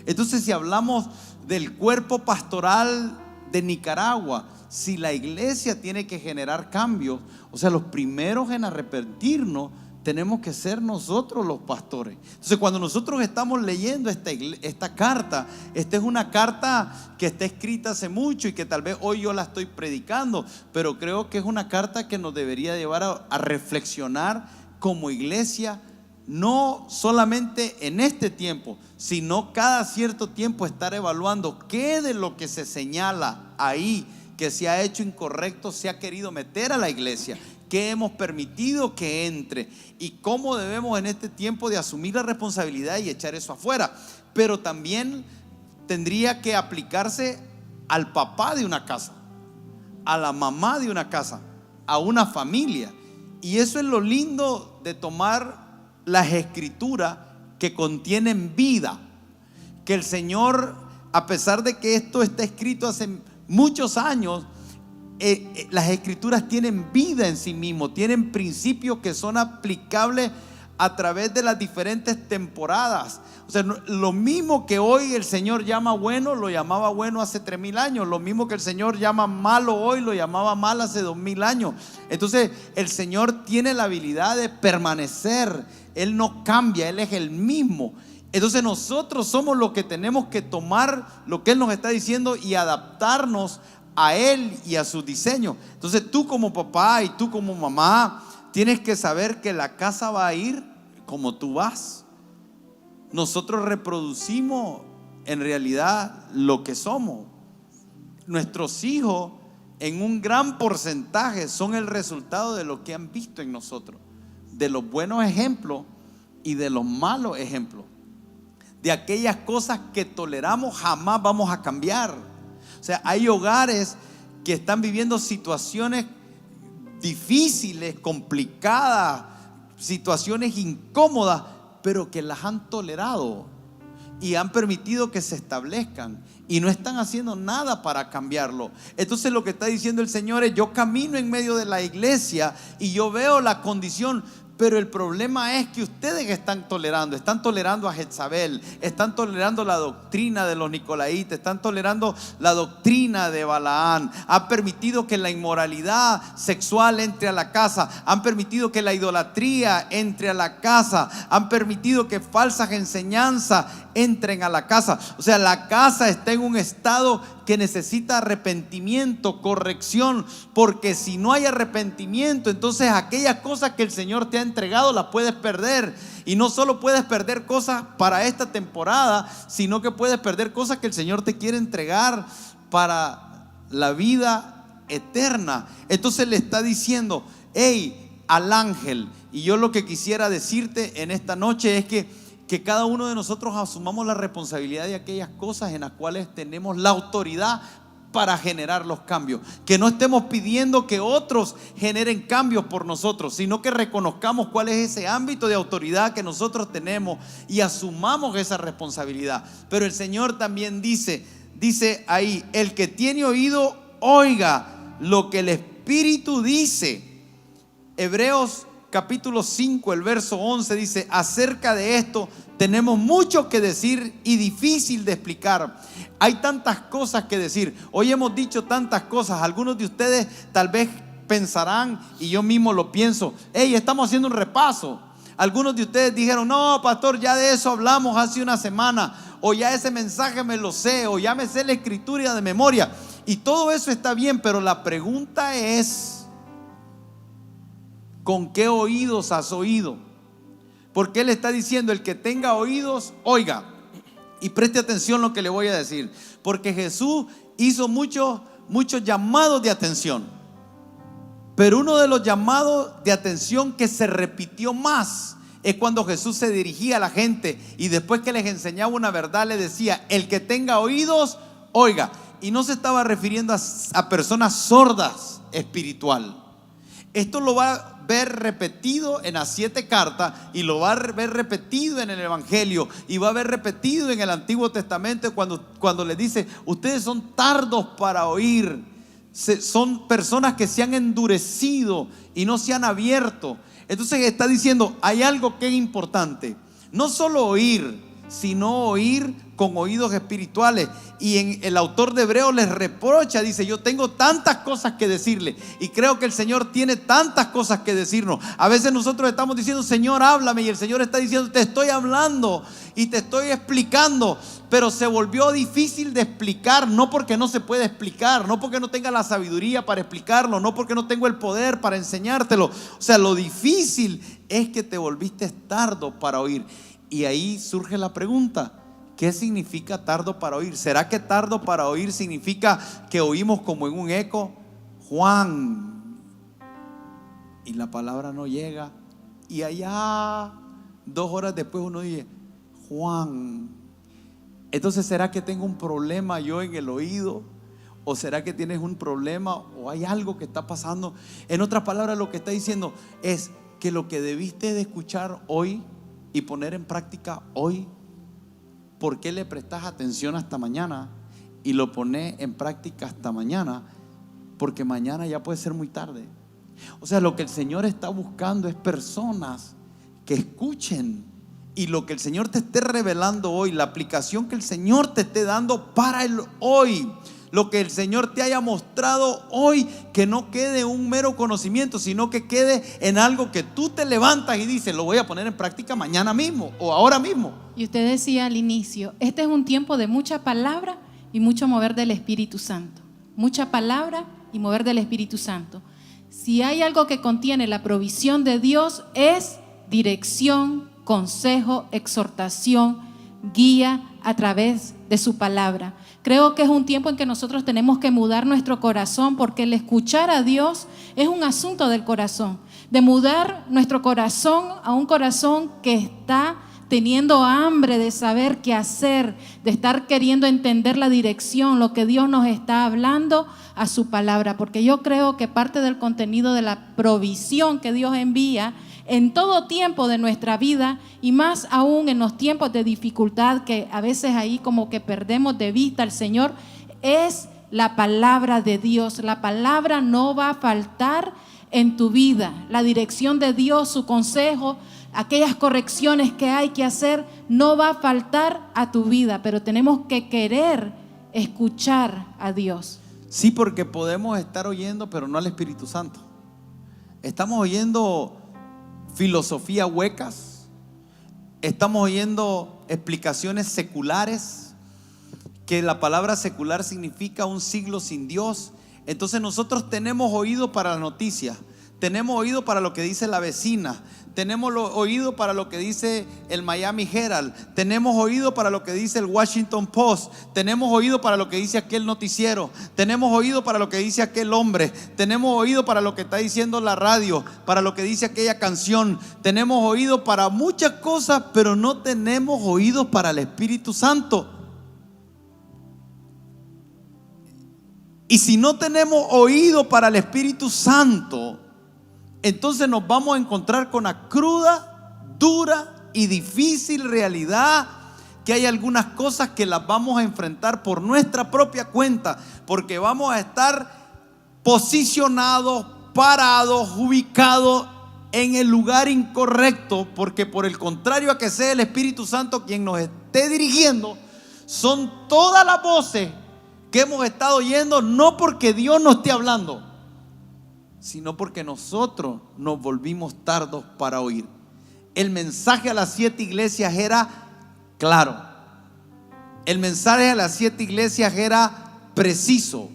Entonces, si hablamos del cuerpo pastoral de Nicaragua, si la iglesia tiene que generar cambios, o sea, los primeros en arrepentirnos tenemos que ser nosotros los pastores. Entonces, cuando nosotros estamos leyendo esta carta, esta es una carta que está escrita hace mucho y que tal vez hoy yo la estoy predicando, pero creo que es una carta que nos debería llevar a reflexionar como iglesia, no solamente en este tiempo, sino cada cierto tiempo estar evaluando qué de lo que se señala ahí que se ha hecho incorrecto se ha querido meter a la iglesia, qué hemos permitido que entre y cómo debemos en este tiempo de asumir la responsabilidad y echar eso afuera. Pero también tendría que aplicarse al papá de una casa, a la mamá de una casa, a una familia. Y eso es lo lindo de tomar las escrituras que contienen vida, que el Señor, a pesar de que esto está escrito hace muchos años, las escrituras tienen vida en sí mismo, tienen principios que son aplicables a través de las diferentes temporadas. O sea, lo mismo que hoy el Señor llama bueno, lo llamaba bueno hace 3000 años. Lo mismo que el Señor llama malo hoy, lo llamaba mal hace 2000 años. Entonces el Señor tiene la habilidad de permanecer. Él no cambia, Él es el mismo. Entonces nosotros somos los que tenemos que tomar lo que Él nos está diciendo y adaptarnos a Él y a su diseño. Entonces tú como papá y tú como mamá tienes que saber que la casa va a ir como tú vas. Nosotros reproducimos en realidad lo que somos. Nuestros hijos en un gran porcentaje son el resultado de lo que han visto en nosotros, de los buenos ejemplos y de los malos ejemplos. De aquellas cosas que toleramos jamás vamos a cambiar. O sea, hay hogares que están viviendo situaciones difíciles, complicadas, situaciones incómodas, pero que las han tolerado y han permitido que se establezcan y no están haciendo nada para cambiarlo. Entonces lo que está diciendo el Señor es: yo camino en medio de la iglesia y yo veo la condición, pero el problema es que ustedes están tolerando a Jezabel, están tolerando la doctrina de los nicolaitas, están tolerando la doctrina de Balaán, han permitido que la inmoralidad sexual entre a la casa, han permitido que la idolatría entre a la casa, han permitido que falsas enseñanzas entren a la casa. O sea, la casa está en un estado que necesita arrepentimiento, corrección, porque si no hay arrepentimiento, entonces aquellas cosas que el Señor te ha entregado las puedes perder. Y no solo puedes perder cosas para esta temporada, sino que puedes perder cosas que el Señor te quiere entregar para la vida eterna. Entonces le está diciendo: hey, al ángel. Y yo lo que quisiera decirte en esta noche es que cada uno de nosotros asumamos la responsabilidad de aquellas cosas en las cuales tenemos la autoridad para generar los cambios. Que no estemos pidiendo que otros generen cambios por nosotros, sino que reconozcamos cuál es ese ámbito de autoridad que nosotros tenemos y asumamos esa responsabilidad. Pero el Señor también dice ahí: el que tiene oído, oiga lo que el Espíritu dice. Hebreos capítulo 5, el verso 11 dice: acerca de esto tenemos mucho que decir y difícil de explicar. Hay tantas cosas que decir. Hoy hemos dicho tantas cosas. Algunos de ustedes tal vez pensarán, y yo mismo lo pienso: hey, estamos haciendo un repaso. Algunos de ustedes dijeron: no, pastor, ya de eso hablamos hace una semana, o ya ese mensaje me lo sé, o ya me sé la escritura de memoria. Y todo eso está bien, pero la pregunta es: ¿con qué oídos has oído? Porque Él está diciendo: el que tenga oídos, oiga. Y preste atención lo que le voy a decir, porque Jesús hizo muchos llamados de atención. Pero uno de los llamados de atención que se repitió más es cuando Jesús se dirigía a la gente y después que les enseñaba una verdad le decía: el que tenga oídos, oiga. Y no se estaba refiriendo a personas sordas espiritual. Esto lo va a ver repetido en las 7 cartas y lo va a ver repetido en el Evangelio y va a ver repetido en el Antiguo Testamento cuando le dice: ustedes son tardos para oír. Son personas que se han endurecido y no se han abierto. Entonces está diciendo: hay algo que es importante, no solo oír, sino oír con oídos espirituales. Y el autor de Hebreos les reprocha, dice: yo tengo tantas cosas que decirle. Y creo que el Señor tiene tantas cosas que decirnos. A veces nosotros estamos diciendo: Señor, háblame, y el Señor está diciendo: te estoy hablando y te estoy explicando. Pero se volvió difícil de explicar, no porque no se puede explicar, no porque no tenga la sabiduría para explicarlo, no porque no tengo el poder para enseñártelo. O sea, lo difícil es que te volviste tardo para oír. Y ahí surge la pregunta: ¿qué significa tardo para oír? ¿Será que tardo para oír significa que oímos como en un eco? Juan, y la palabra no llega, y allá 2 horas después uno dice: Juan. Entonces, ¿será que tengo un problema yo en el oído? ¿O será que tienes un problema o hay algo que está pasando? En otras palabras, lo que está diciendo es que lo que debiste de escuchar hoy y poner en práctica hoy, ¿por qué le prestas atención hasta mañana y lo pones en práctica hasta mañana? Porque mañana ya puede ser muy tarde. O sea, lo que el Señor está buscando es personas que escuchen, y lo que el Señor te esté revelando hoy, la aplicación que el Señor te esté dando para el hoy, lo que el Señor te haya mostrado hoy, que no quede un mero conocimiento, sino que quede en algo que tú te levantas y dices: lo voy a poner en práctica mañana mismo o ahora mismo. Y usted decía al inicio, este es un tiempo de mucha palabra y mucho mover del Espíritu Santo. Mucha palabra y mover del Espíritu Santo. Si hay algo que contiene la provisión de Dios, es dirección, consejo, exhortación, guía a través de su palabra. Creo que es un tiempo en que nosotros tenemos que mudar nuestro corazón, porque el escuchar a Dios es un asunto del corazón, de mudar nuestro corazón a un corazón que está teniendo hambre de saber qué hacer, de estar queriendo entender la dirección, lo que Dios nos está hablando a su palabra, porque yo creo que parte del contenido de la provisión que Dios envía en todo tiempo de nuestra vida, y más aún en los tiempos de dificultad, que a veces ahí como que perdemos de vista al Señor, es la palabra de Dios. La palabra no va a faltar en tu vida. La dirección de Dios, su consejo, aquellas correcciones que hay que hacer, no va a faltar a tu vida, pero tenemos que querer escuchar a Dios. Sí, porque podemos estar oyendo, pero no al Espíritu Santo. Estamos oyendo filosofías huecas, estamos oyendo explicaciones seculares, que la palabra secular significa un siglo sin Dios. Entonces nosotros tenemos oído para las noticias, tenemos oído para lo que dice la vecina, tenemos oído para lo que dice el Miami Herald, tenemos oído para lo que dice el Washington Post, tenemos oído para lo que dice aquel noticiero, tenemos oído para lo que dice aquel hombre, tenemos oído para lo que está diciendo la radio, para lo que dice aquella canción, tenemos oído para muchas cosas, pero no tenemos oídos para el Espíritu Santo. Y si no tenemos oído para el Espíritu Santo, entonces nos vamos a encontrar con la cruda, dura y difícil realidad que hay algunas cosas que las vamos a enfrentar por nuestra propia cuenta, porque vamos a estar posicionados, parados, ubicados en el lugar incorrecto, porque por el contrario a que sea el Espíritu Santo quien nos esté dirigiendo, son todas las voces que hemos estado oyendo, no porque Dios nos esté hablando, sino porque nosotros nos volvimos tardos para oír. El mensaje a las 7 iglesias era claro. El mensaje a las 7 iglesias era preciso.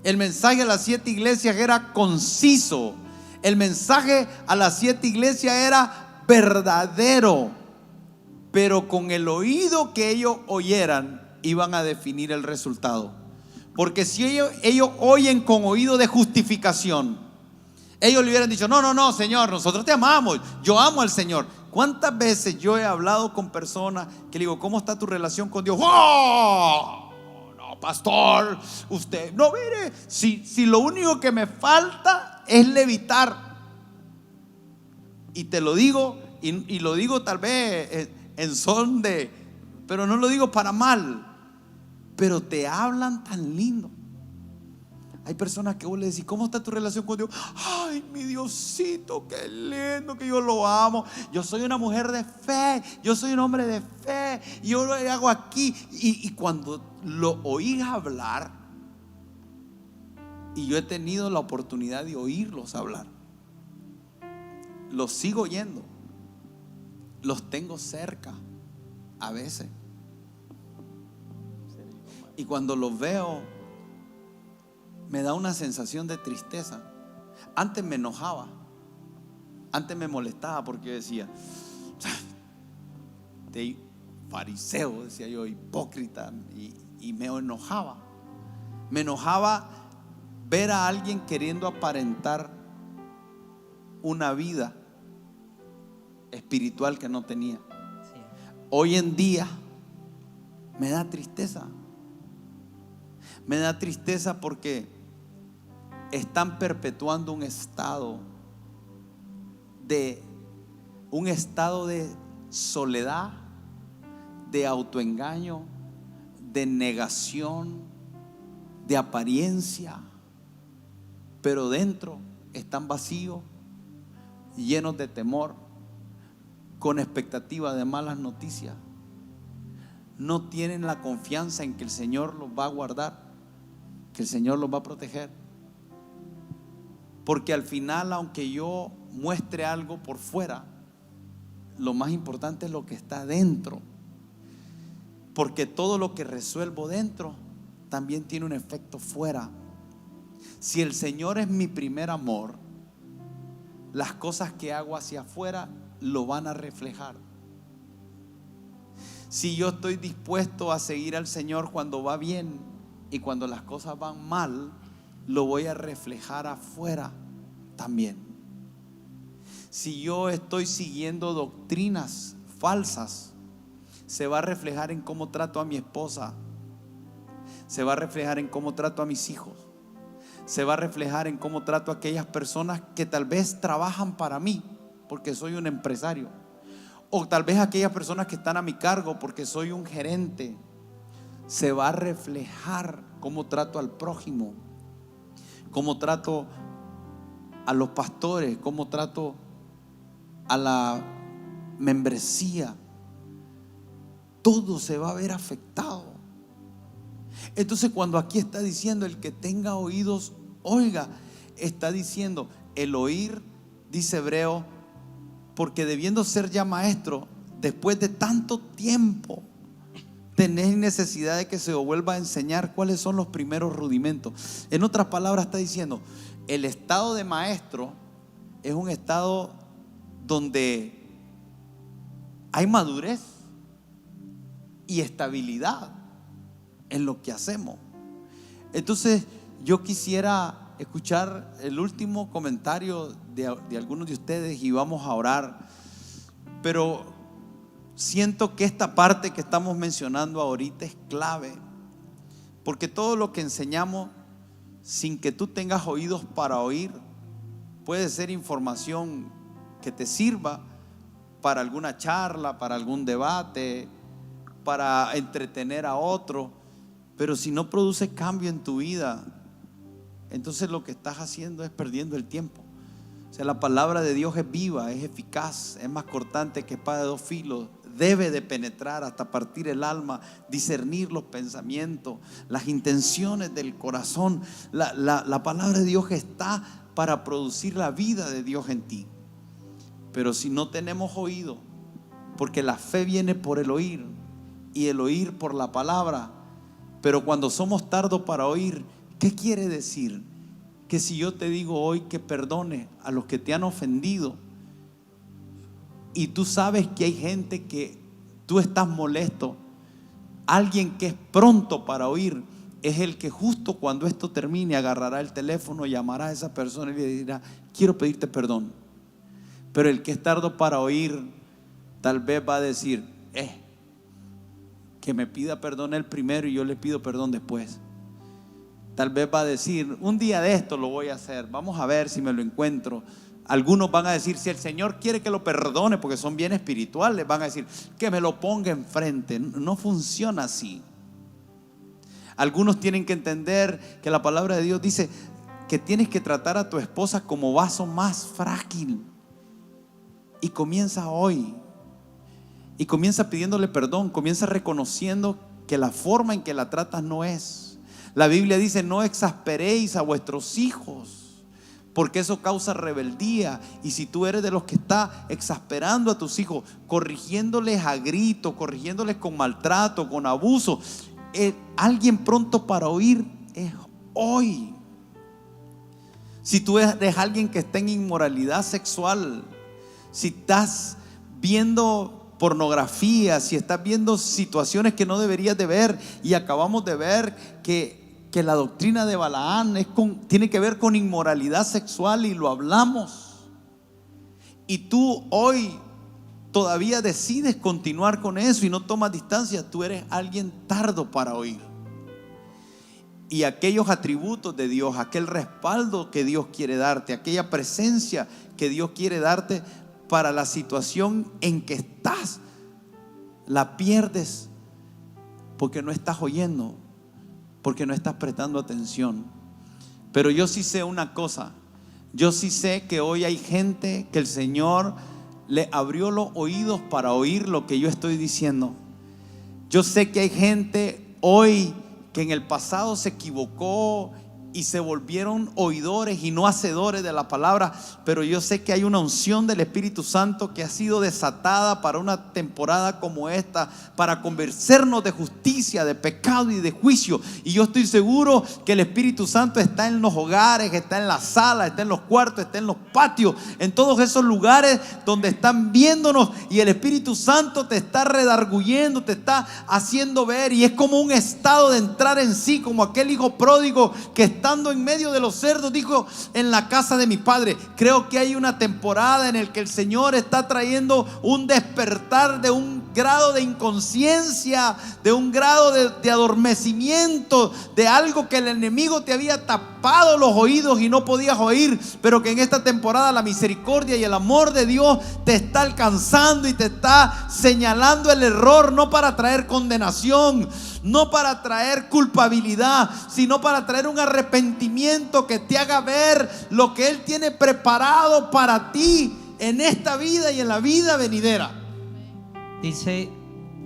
El mensaje a las 7 iglesias era conciso. El mensaje a las 7 iglesias era verdadero. Pero con el oído que ellos oyeran, iban a definir el resultado. Porque si ellos oyen con oído de justificación, Ellos le hubieran dicho: no, no, no, Señor, nosotros te amamos, yo amo al Señor. ¿Cuántas veces yo he hablado con personas que le digo: ¿cómo está tu relación con Dios? ¡Oh! No, pastor, usted, no, mire, si lo único que me falta es levitar. Y te lo digo, y lo digo tal vez en son de, pero no lo digo para mal, pero te hablan tan lindo. Hay personas que vos le decís: ¿cómo está tu relación con Dios? Ay, mi Diosito, qué lindo, que yo lo amo. Yo soy una mujer de fe, yo soy un hombre de fe, y yo lo hago aquí. Y cuando lo oís hablar, y yo he tenido la oportunidad de oírlos hablar, los sigo oyendo, los tengo cerca a veces, y cuando los veo me da una sensación de tristeza. Antes me enojaba, antes me molestaba, porque yo decía: de fariseo, decía yo, hipócrita, y me enojaba. Me enojaba ver a alguien queriendo aparentar una vida espiritual que no tenía. Hoy en día me da tristeza. Me da tristeza porque están perpetuando un estado de soledad, de autoengaño, de negación, de apariencia, pero dentro están vacíos, llenos de temor, con expectativa de malas noticias. No tienen la confianza en que el Señor los va a guardar, que el Señor los va a proteger. Porque al final, aunque yo muestre algo por fuera, lo más importante es lo que está dentro. Porque todo lo que resuelvo dentro también tiene un efecto fuera. Si el Señor es mi primer amor, las cosas que hago hacia afuera lo van a reflejar. Si yo estoy dispuesto a seguir al Señor cuando va bien, y cuando las cosas van mal, lo voy a reflejar afuera también. Si yo estoy siguiendo doctrinas falsas, se va a reflejar en cómo trato a mi esposa, se va a reflejar en cómo trato a mis hijos, se va a reflejar en cómo trato a aquellas personas que tal vez trabajan para mí, porque soy un empresario, o tal vez aquellas personas que están a mi cargo, porque soy un gerente. Se va a reflejar cómo trato al prójimo, cómo trato a los pastores, cómo trato a la membresía. Todo se va a ver afectado. Entonces, cuando aquí está diciendo: el que tenga oídos, oiga, está diciendo el oír, dice Hebreo, porque debiendo ser ya maestro, después de tanto tiempo, tenés necesidad de que se os vuelva a enseñar cuáles son los primeros rudimentos. En otras palabras, está diciendo: el estado de maestro es un estado donde hay madurez y estabilidad en lo que hacemos. Entonces, yo quisiera escuchar el último comentario de algunos de ustedes y vamos a orar. Pero siento que esta parte que estamos mencionando ahorita es clave, porque todo lo que enseñamos, sin que tú tengas oídos para oír, puede ser información que te sirva para alguna charla, para algún debate, para entretener a otro, pero si no produce cambio en tu vida, entonces lo que estás haciendo es perdiendo el tiempo. O sea, la palabra de Dios es viva, es eficaz, es más cortante que espada de dos filos, debe de penetrar hasta partir el alma, discernir los pensamientos, las intenciones del corazón. La palabra de Dios está para producir la vida de Dios en ti. Pero si no tenemos oído, porque la fe viene por el oír y el oír por la palabra, pero cuando somos tardos para oír, ¿qué quiere decir? Que si yo te digo hoy que perdone a los que te han ofendido, y tú sabes que hay gente que tú estás molesto, alguien que es pronto para oír es el que justo cuando esto termine agarrará el teléfono, llamará a esa persona y le dirá: quiero pedirte perdón. Pero el que es tardo para oír, tal vez va a decir: que me pida perdón él primero y yo le pido perdón después. Tal vez va a decir: un día de esto lo voy a hacer, vamos a ver si me lo encuentro. Algunos van a decir: si el Señor quiere que lo perdone, porque son bien espirituales, van a decir: que me lo ponga enfrente. No funciona así. Algunos tienen que entender que la palabra de Dios dice que tienes que tratar a tu esposa como vaso más frágil. Y comienza hoy. Y comienza pidiéndole perdón, comienza reconociendo que la forma en que la tratas no es. La Biblia dice: no exasperéis a vuestros hijos, porque eso causa rebeldía. Y si tú eres de los que está exasperando a tus hijos, corrigiéndoles a gritos, corrigiéndoles con maltrato, con abuso, alguien pronto para oír es hoy. Si tú eres alguien que está en inmoralidad sexual, si estás viendo pornografía, si estás viendo situaciones que no deberías de ver, y acabamos de ver que la doctrina de Balaán tiene que ver con inmoralidad sexual, y lo hablamos, y tú hoy todavía decides continuar con eso y no tomas distancia, tú eres alguien tardo para oír. Y aquellos atributos de Dios, aquel respaldo que Dios quiere darte, aquella presencia que Dios quiere darte para la situación en que estás, la pierdes porque no estás oyendo, porque no estás prestando atención. Pero yo sí sé una cosa, yo sí sé que hoy hay gente que el Señor le abrió los oídos para oír lo que yo estoy diciendo. Yo sé que hay gente hoy que en el pasado se equivocó y se volvieron oidores y no hacedores de la palabra, pero yo sé que hay una unción del Espíritu Santo que ha sido desatada para una temporada como esta, para convencernos de justicia, de pecado y de juicio. Y yo estoy seguro que el Espíritu Santo está en los hogares, está en la sala, está en los cuartos, está en los patios, en todos esos lugares donde están viéndonos, y el Espíritu Santo te está redarguyendo, te está haciendo ver, y es como un estado de entrar en sí, como aquel hijo pródigo que estando en medio de los cerdos dijo: en la casa de mi padre. Creo que hay una temporada en la que el Señor está trayendo un despertar de un grado de inconsciencia, de un grado de adormecimiento, de algo que el enemigo te había tapado los oídos y no podías oír, pero que en esta temporada la misericordia y el amor de Dios te está alcanzando y te está señalando el error, no para traer condenación, no para traer culpabilidad, sino para traer un arrepentimiento que te haga ver lo que Él tiene preparado para ti en esta vida y en la vida venidera. Dice: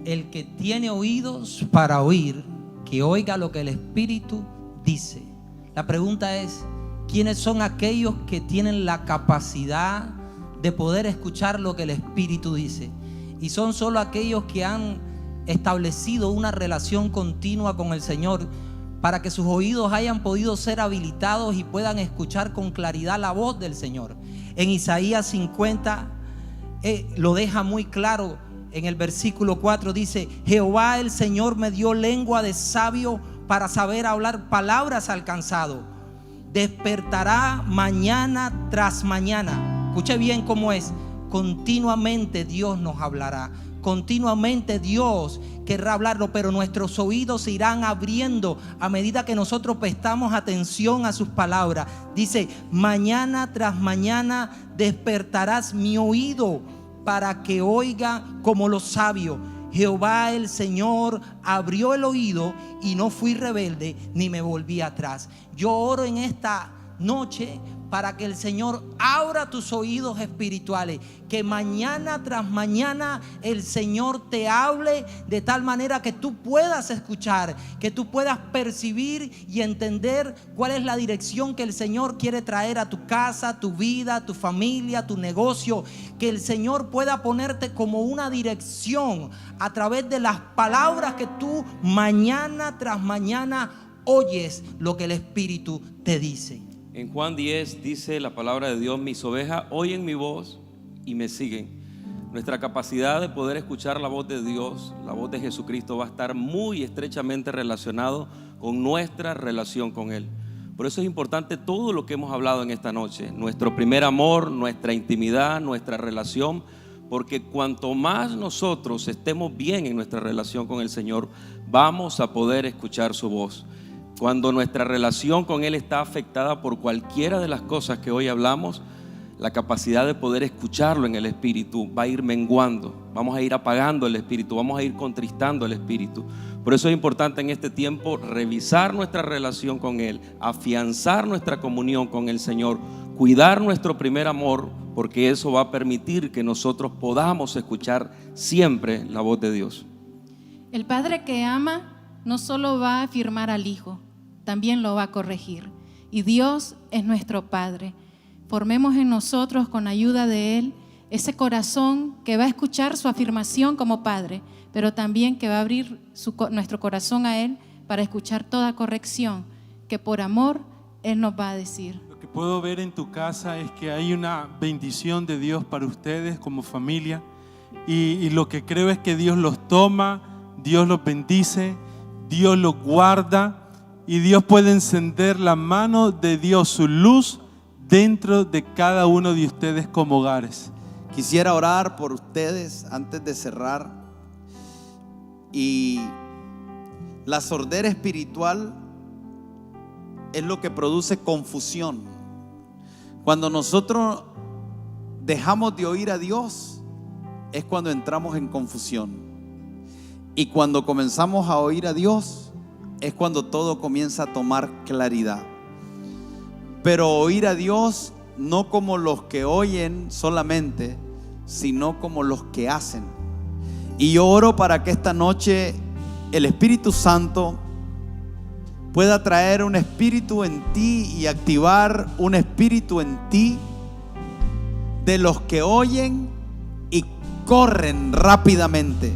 el que tiene oídos para oír, que oiga lo que el Espíritu dice. La pregunta es: ¿quiénes son aquellos que tienen la capacidad de poder escuchar lo que el Espíritu dice? Y son solo aquellos que han establecido una relación continua con el Señor, para que sus oídos hayan podido ser habilitados y puedan escuchar con claridad la voz del Señor. En Isaías 50 lo deja muy claro. En el versículo 4 dice: Jehová el Señor me dio lengua de sabio para saber hablar palabras al cansado. Despertará mañana tras mañana. Escuche bien cómo es. Continuamente Dios nos hablará. Continuamente Dios querrá hablarlo, pero nuestros oídos se irán abriendo a medida que nosotros prestamos atención a sus palabras. Dice: mañana tras mañana despertarás mi oído para que oiga como los sabios. Jehová el Señor abrió el oído y no fui rebelde ni me volví atrás. Yo oro en esta noche para que el Señor abra tus oídos espirituales, que mañana tras mañana el Señor te hable de tal manera que tú puedas escuchar, que tú puedas percibir y entender cuál es la dirección que el Señor quiere traer a tu casa, tu vida, tu familia, tu negocio. Que el Señor pueda ponerte como una dirección a través de las palabras que tú mañana tras mañana oyes lo que el Espíritu te dice. En Juan 10 dice la palabra de Dios: mis ovejas oyen mi voz y me siguen. Nuestra capacidad de poder escuchar la voz de Dios, la voz de Jesucristo, va a estar muy estrechamente relacionado con nuestra relación con Él. Por eso es importante todo lo que hemos hablado en esta noche, nuestro primer amor, nuestra intimidad, nuestra relación, porque cuanto más nosotros estemos bien en nuestra relación con el Señor, vamos a poder escuchar su voz. Cuando nuestra relación con Él está afectada por cualquiera de las cosas que hoy hablamos, la capacidad de poder escucharlo en el Espíritu va a ir menguando, vamos a ir apagando el Espíritu, vamos a ir contristando el Espíritu. Por eso es importante en este tiempo revisar nuestra relación con Él, afianzar nuestra comunión con el Señor, cuidar nuestro primer amor, porque eso va a permitir que nosotros podamos escuchar siempre la voz de Dios. El padre que ama no solo va a afirmar al hijo, también lo va a corregir. Y Dios es nuestro Padre. Formemos en nosotros, con ayuda de Él, ese corazón que va a escuchar su afirmación como Padre, pero también que va a abrir nuestro corazón a Él para escuchar toda corrección que por amor Él nos va a decir. Lo que puedo ver en tu casa es que hay una bendición de Dios para ustedes como familia, y lo que creo es que Dios los toma, Dios los bendice, Dios los guarda, y Dios puede encender la mano de Dios, su luz, dentro de cada uno de ustedes como hogares. Quisiera orar por ustedes antes de cerrar. Y la sordera espiritual es lo que produce confusión. Cuando nosotros dejamos de oír a Dios, es cuando entramos en confusión. Y cuando comenzamos a oír a Dios, es cuando todo comienza a tomar claridad. Pero oír a Dios no como los que oyen solamente, sino como los que hacen. Y yo oro para que esta noche el Espíritu Santo pueda traer un espíritu en ti y activar un espíritu en ti de los que oyen y corren rápidamente,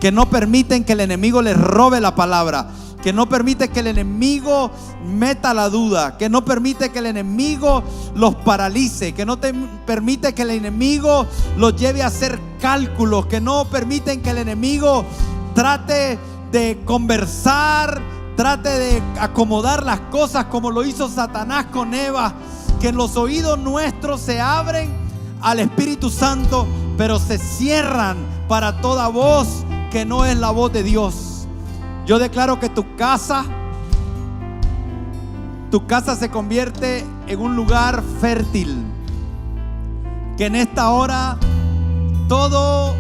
que no permiten que el enemigo les robe la palabra, que no permite que el enemigo meta la duda, que no permite que el enemigo los paralice, que no permite que el enemigo los lleve a hacer cálculos, que no permiten que el enemigo trate de conversar, trate de acomodar las cosas como lo hizo Satanás con Eva, que los oídos nuestros se abren al Espíritu Santo, pero se cierran para toda voz que no es la voz de Dios. Yo declaro que tu casa se convierte en un lugar fértil, que en esta hora todo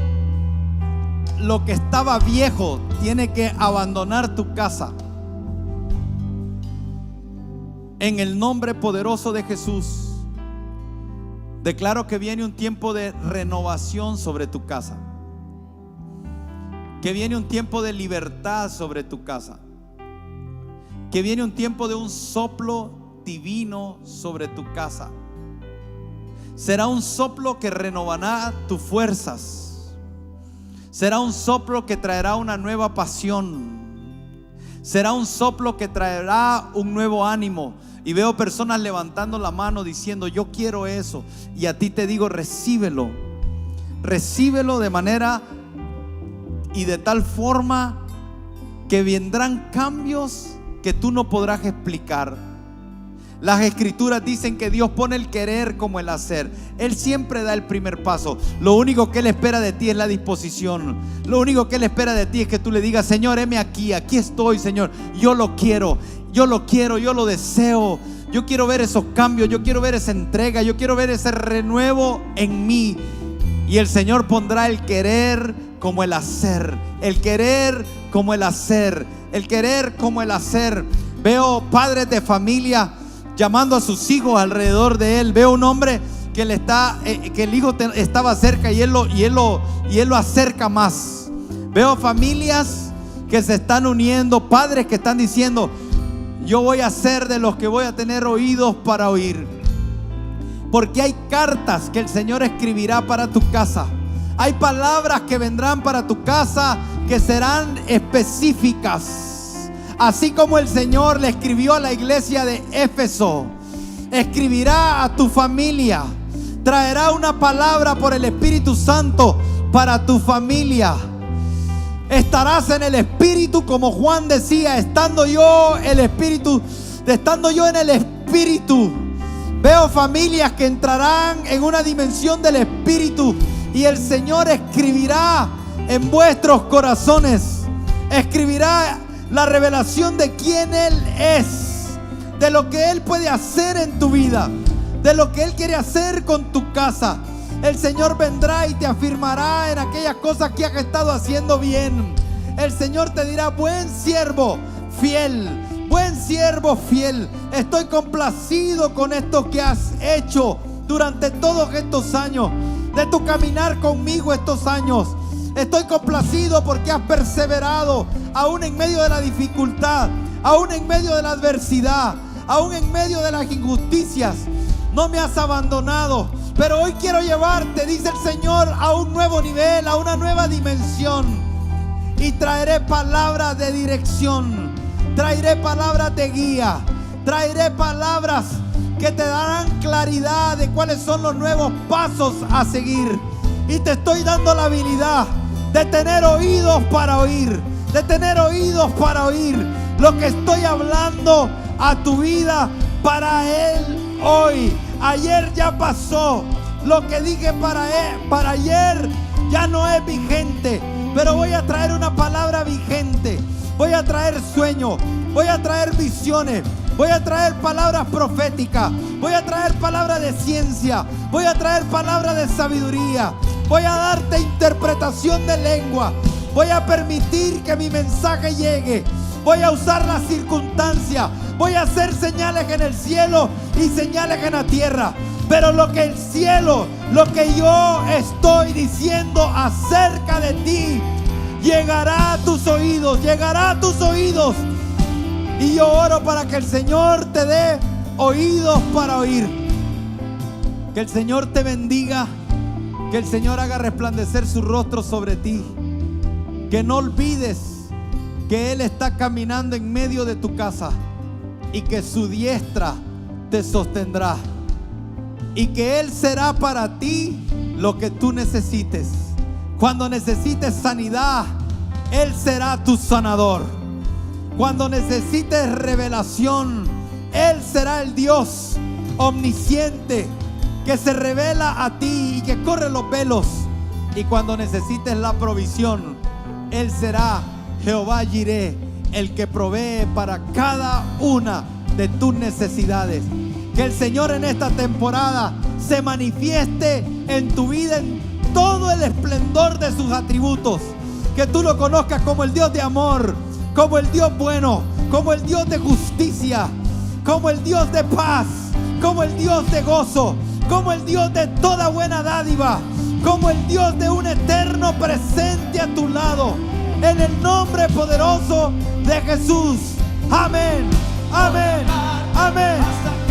lo que estaba viejo tiene que abandonar tu casa. En el nombre poderoso de Jesús, declaro que viene un tiempo de renovación sobre tu casa, que viene un tiempo de libertad sobre tu casa, que viene un tiempo de un soplo divino sobre tu casa. Será un soplo que renovará tus fuerzas, será un soplo que traerá una nueva pasión, será un soplo que traerá un nuevo ánimo. Y veo personas levantando la mano diciendo: yo quiero eso. Y a ti te digo: recíbelo de manera y de tal forma que vendrán cambios que tú no podrás explicar. Las escrituras dicen que Dios pone el querer como el hacer. Él siempre da el primer paso. Lo único que Él espera de ti es la disposición. Lo único que Él espera de ti es que tú le digas: Señor, heme aquí estoy, Señor. Yo lo quiero, yo lo deseo. Yo quiero ver esos cambios, yo quiero ver esa entrega, yo quiero ver ese renuevo en mí. Y el Señor pondrá el querer como el hacer, el querer como el hacer, el querer como el hacer. Veo padres de familia llamando a sus hijos alrededor de él. Veo un hombre que el hijo estaba cerca y él lo acerca más. Veo familias que se están uniendo, padres que están diciendo: yo voy a ser de los que voy a tener oídos para oír. Porque hay cartas que el Señor escribirá para tu casa. Hay palabras que vendrán para tu casa que serán específicas. Así como el Señor le escribió a la iglesia de Éfeso, escribirá a tu familia. traerá una palabra por el Espíritu Santo para tu familia. Estarás en el Espíritu, como Juan decía, estando yo en el Espíritu. Veo familias que entrarán en una dimensión del Espíritu y el Señor escribirá en vuestros corazones, escribirá la revelación de quién Él es, de lo que Él puede hacer en tu vida, de lo que Él quiere hacer con tu casa. El Señor vendrá y te afirmará en aquellas cosas que has estado haciendo bien. El Señor te dirá: buen siervo fiel, buen siervo fiel. Estoy complacido con esto que has hecho durante todos estos años, de tu caminar conmigo estos años. Estoy complacido porque has perseverado, aún en medio de la dificultad, aún en medio de la adversidad, aún en medio de las injusticias. No me has abandonado, pero hoy quiero llevarte, dice el Señor, a un nuevo nivel, a una nueva dimensión. Y traeré palabras de dirección, traeré palabras de guía, traeré palabras que te darán claridad de cuáles son los nuevos pasos a seguir. Y te estoy dando la habilidad de tener oídos para oír, de tener oídos para oír lo que estoy hablando a tu vida para Él hoy. Ayer ya pasó, lo que dije para ayer ya no es vigente, pero voy a traer una palabra vigente. Voy a traer sueños, voy a traer visiones, voy a traer palabras proféticas, voy a traer palabras de ciencia, voy a traer palabras de sabiduría, voy a darte interpretación de lengua, voy a permitir que mi mensaje llegue, voy a usar las circunstancias, voy a hacer señales en el cielo y señales en la tierra. Pero lo que el cielo, lo que yo estoy diciendo acerca de ti, llegará a tus oídos, llegará a tus oídos. Y yo oro para que el Señor te dé oídos para oír. Que el Señor te bendiga, que el Señor haga resplandecer su rostro sobre ti. Que no olvides que Él está caminando en medio de tu casa y que su diestra te sostendrá. Y que Él será para ti lo que tú necesites. Cuando necesites sanidad, Él será tu sanador. Cuando necesites revelación, Él será el Dios omnisciente que se revela a ti y que corre los velos. Y cuando necesites la provisión, Él será Jehová Jireh, el que provee para cada una de tus necesidades. Que el Señor en esta temporada se manifieste en tu vida en todo el esplendor de sus atributos. Que tú lo conozcas como el Dios de amor, como el Dios bueno, como el Dios de justicia, como el Dios de paz, como el Dios de gozo, como el Dios de toda buena dádiva, como el Dios de un eterno presente a tu lado. En el nombre poderoso de Jesús. Amén. Amén. Amén.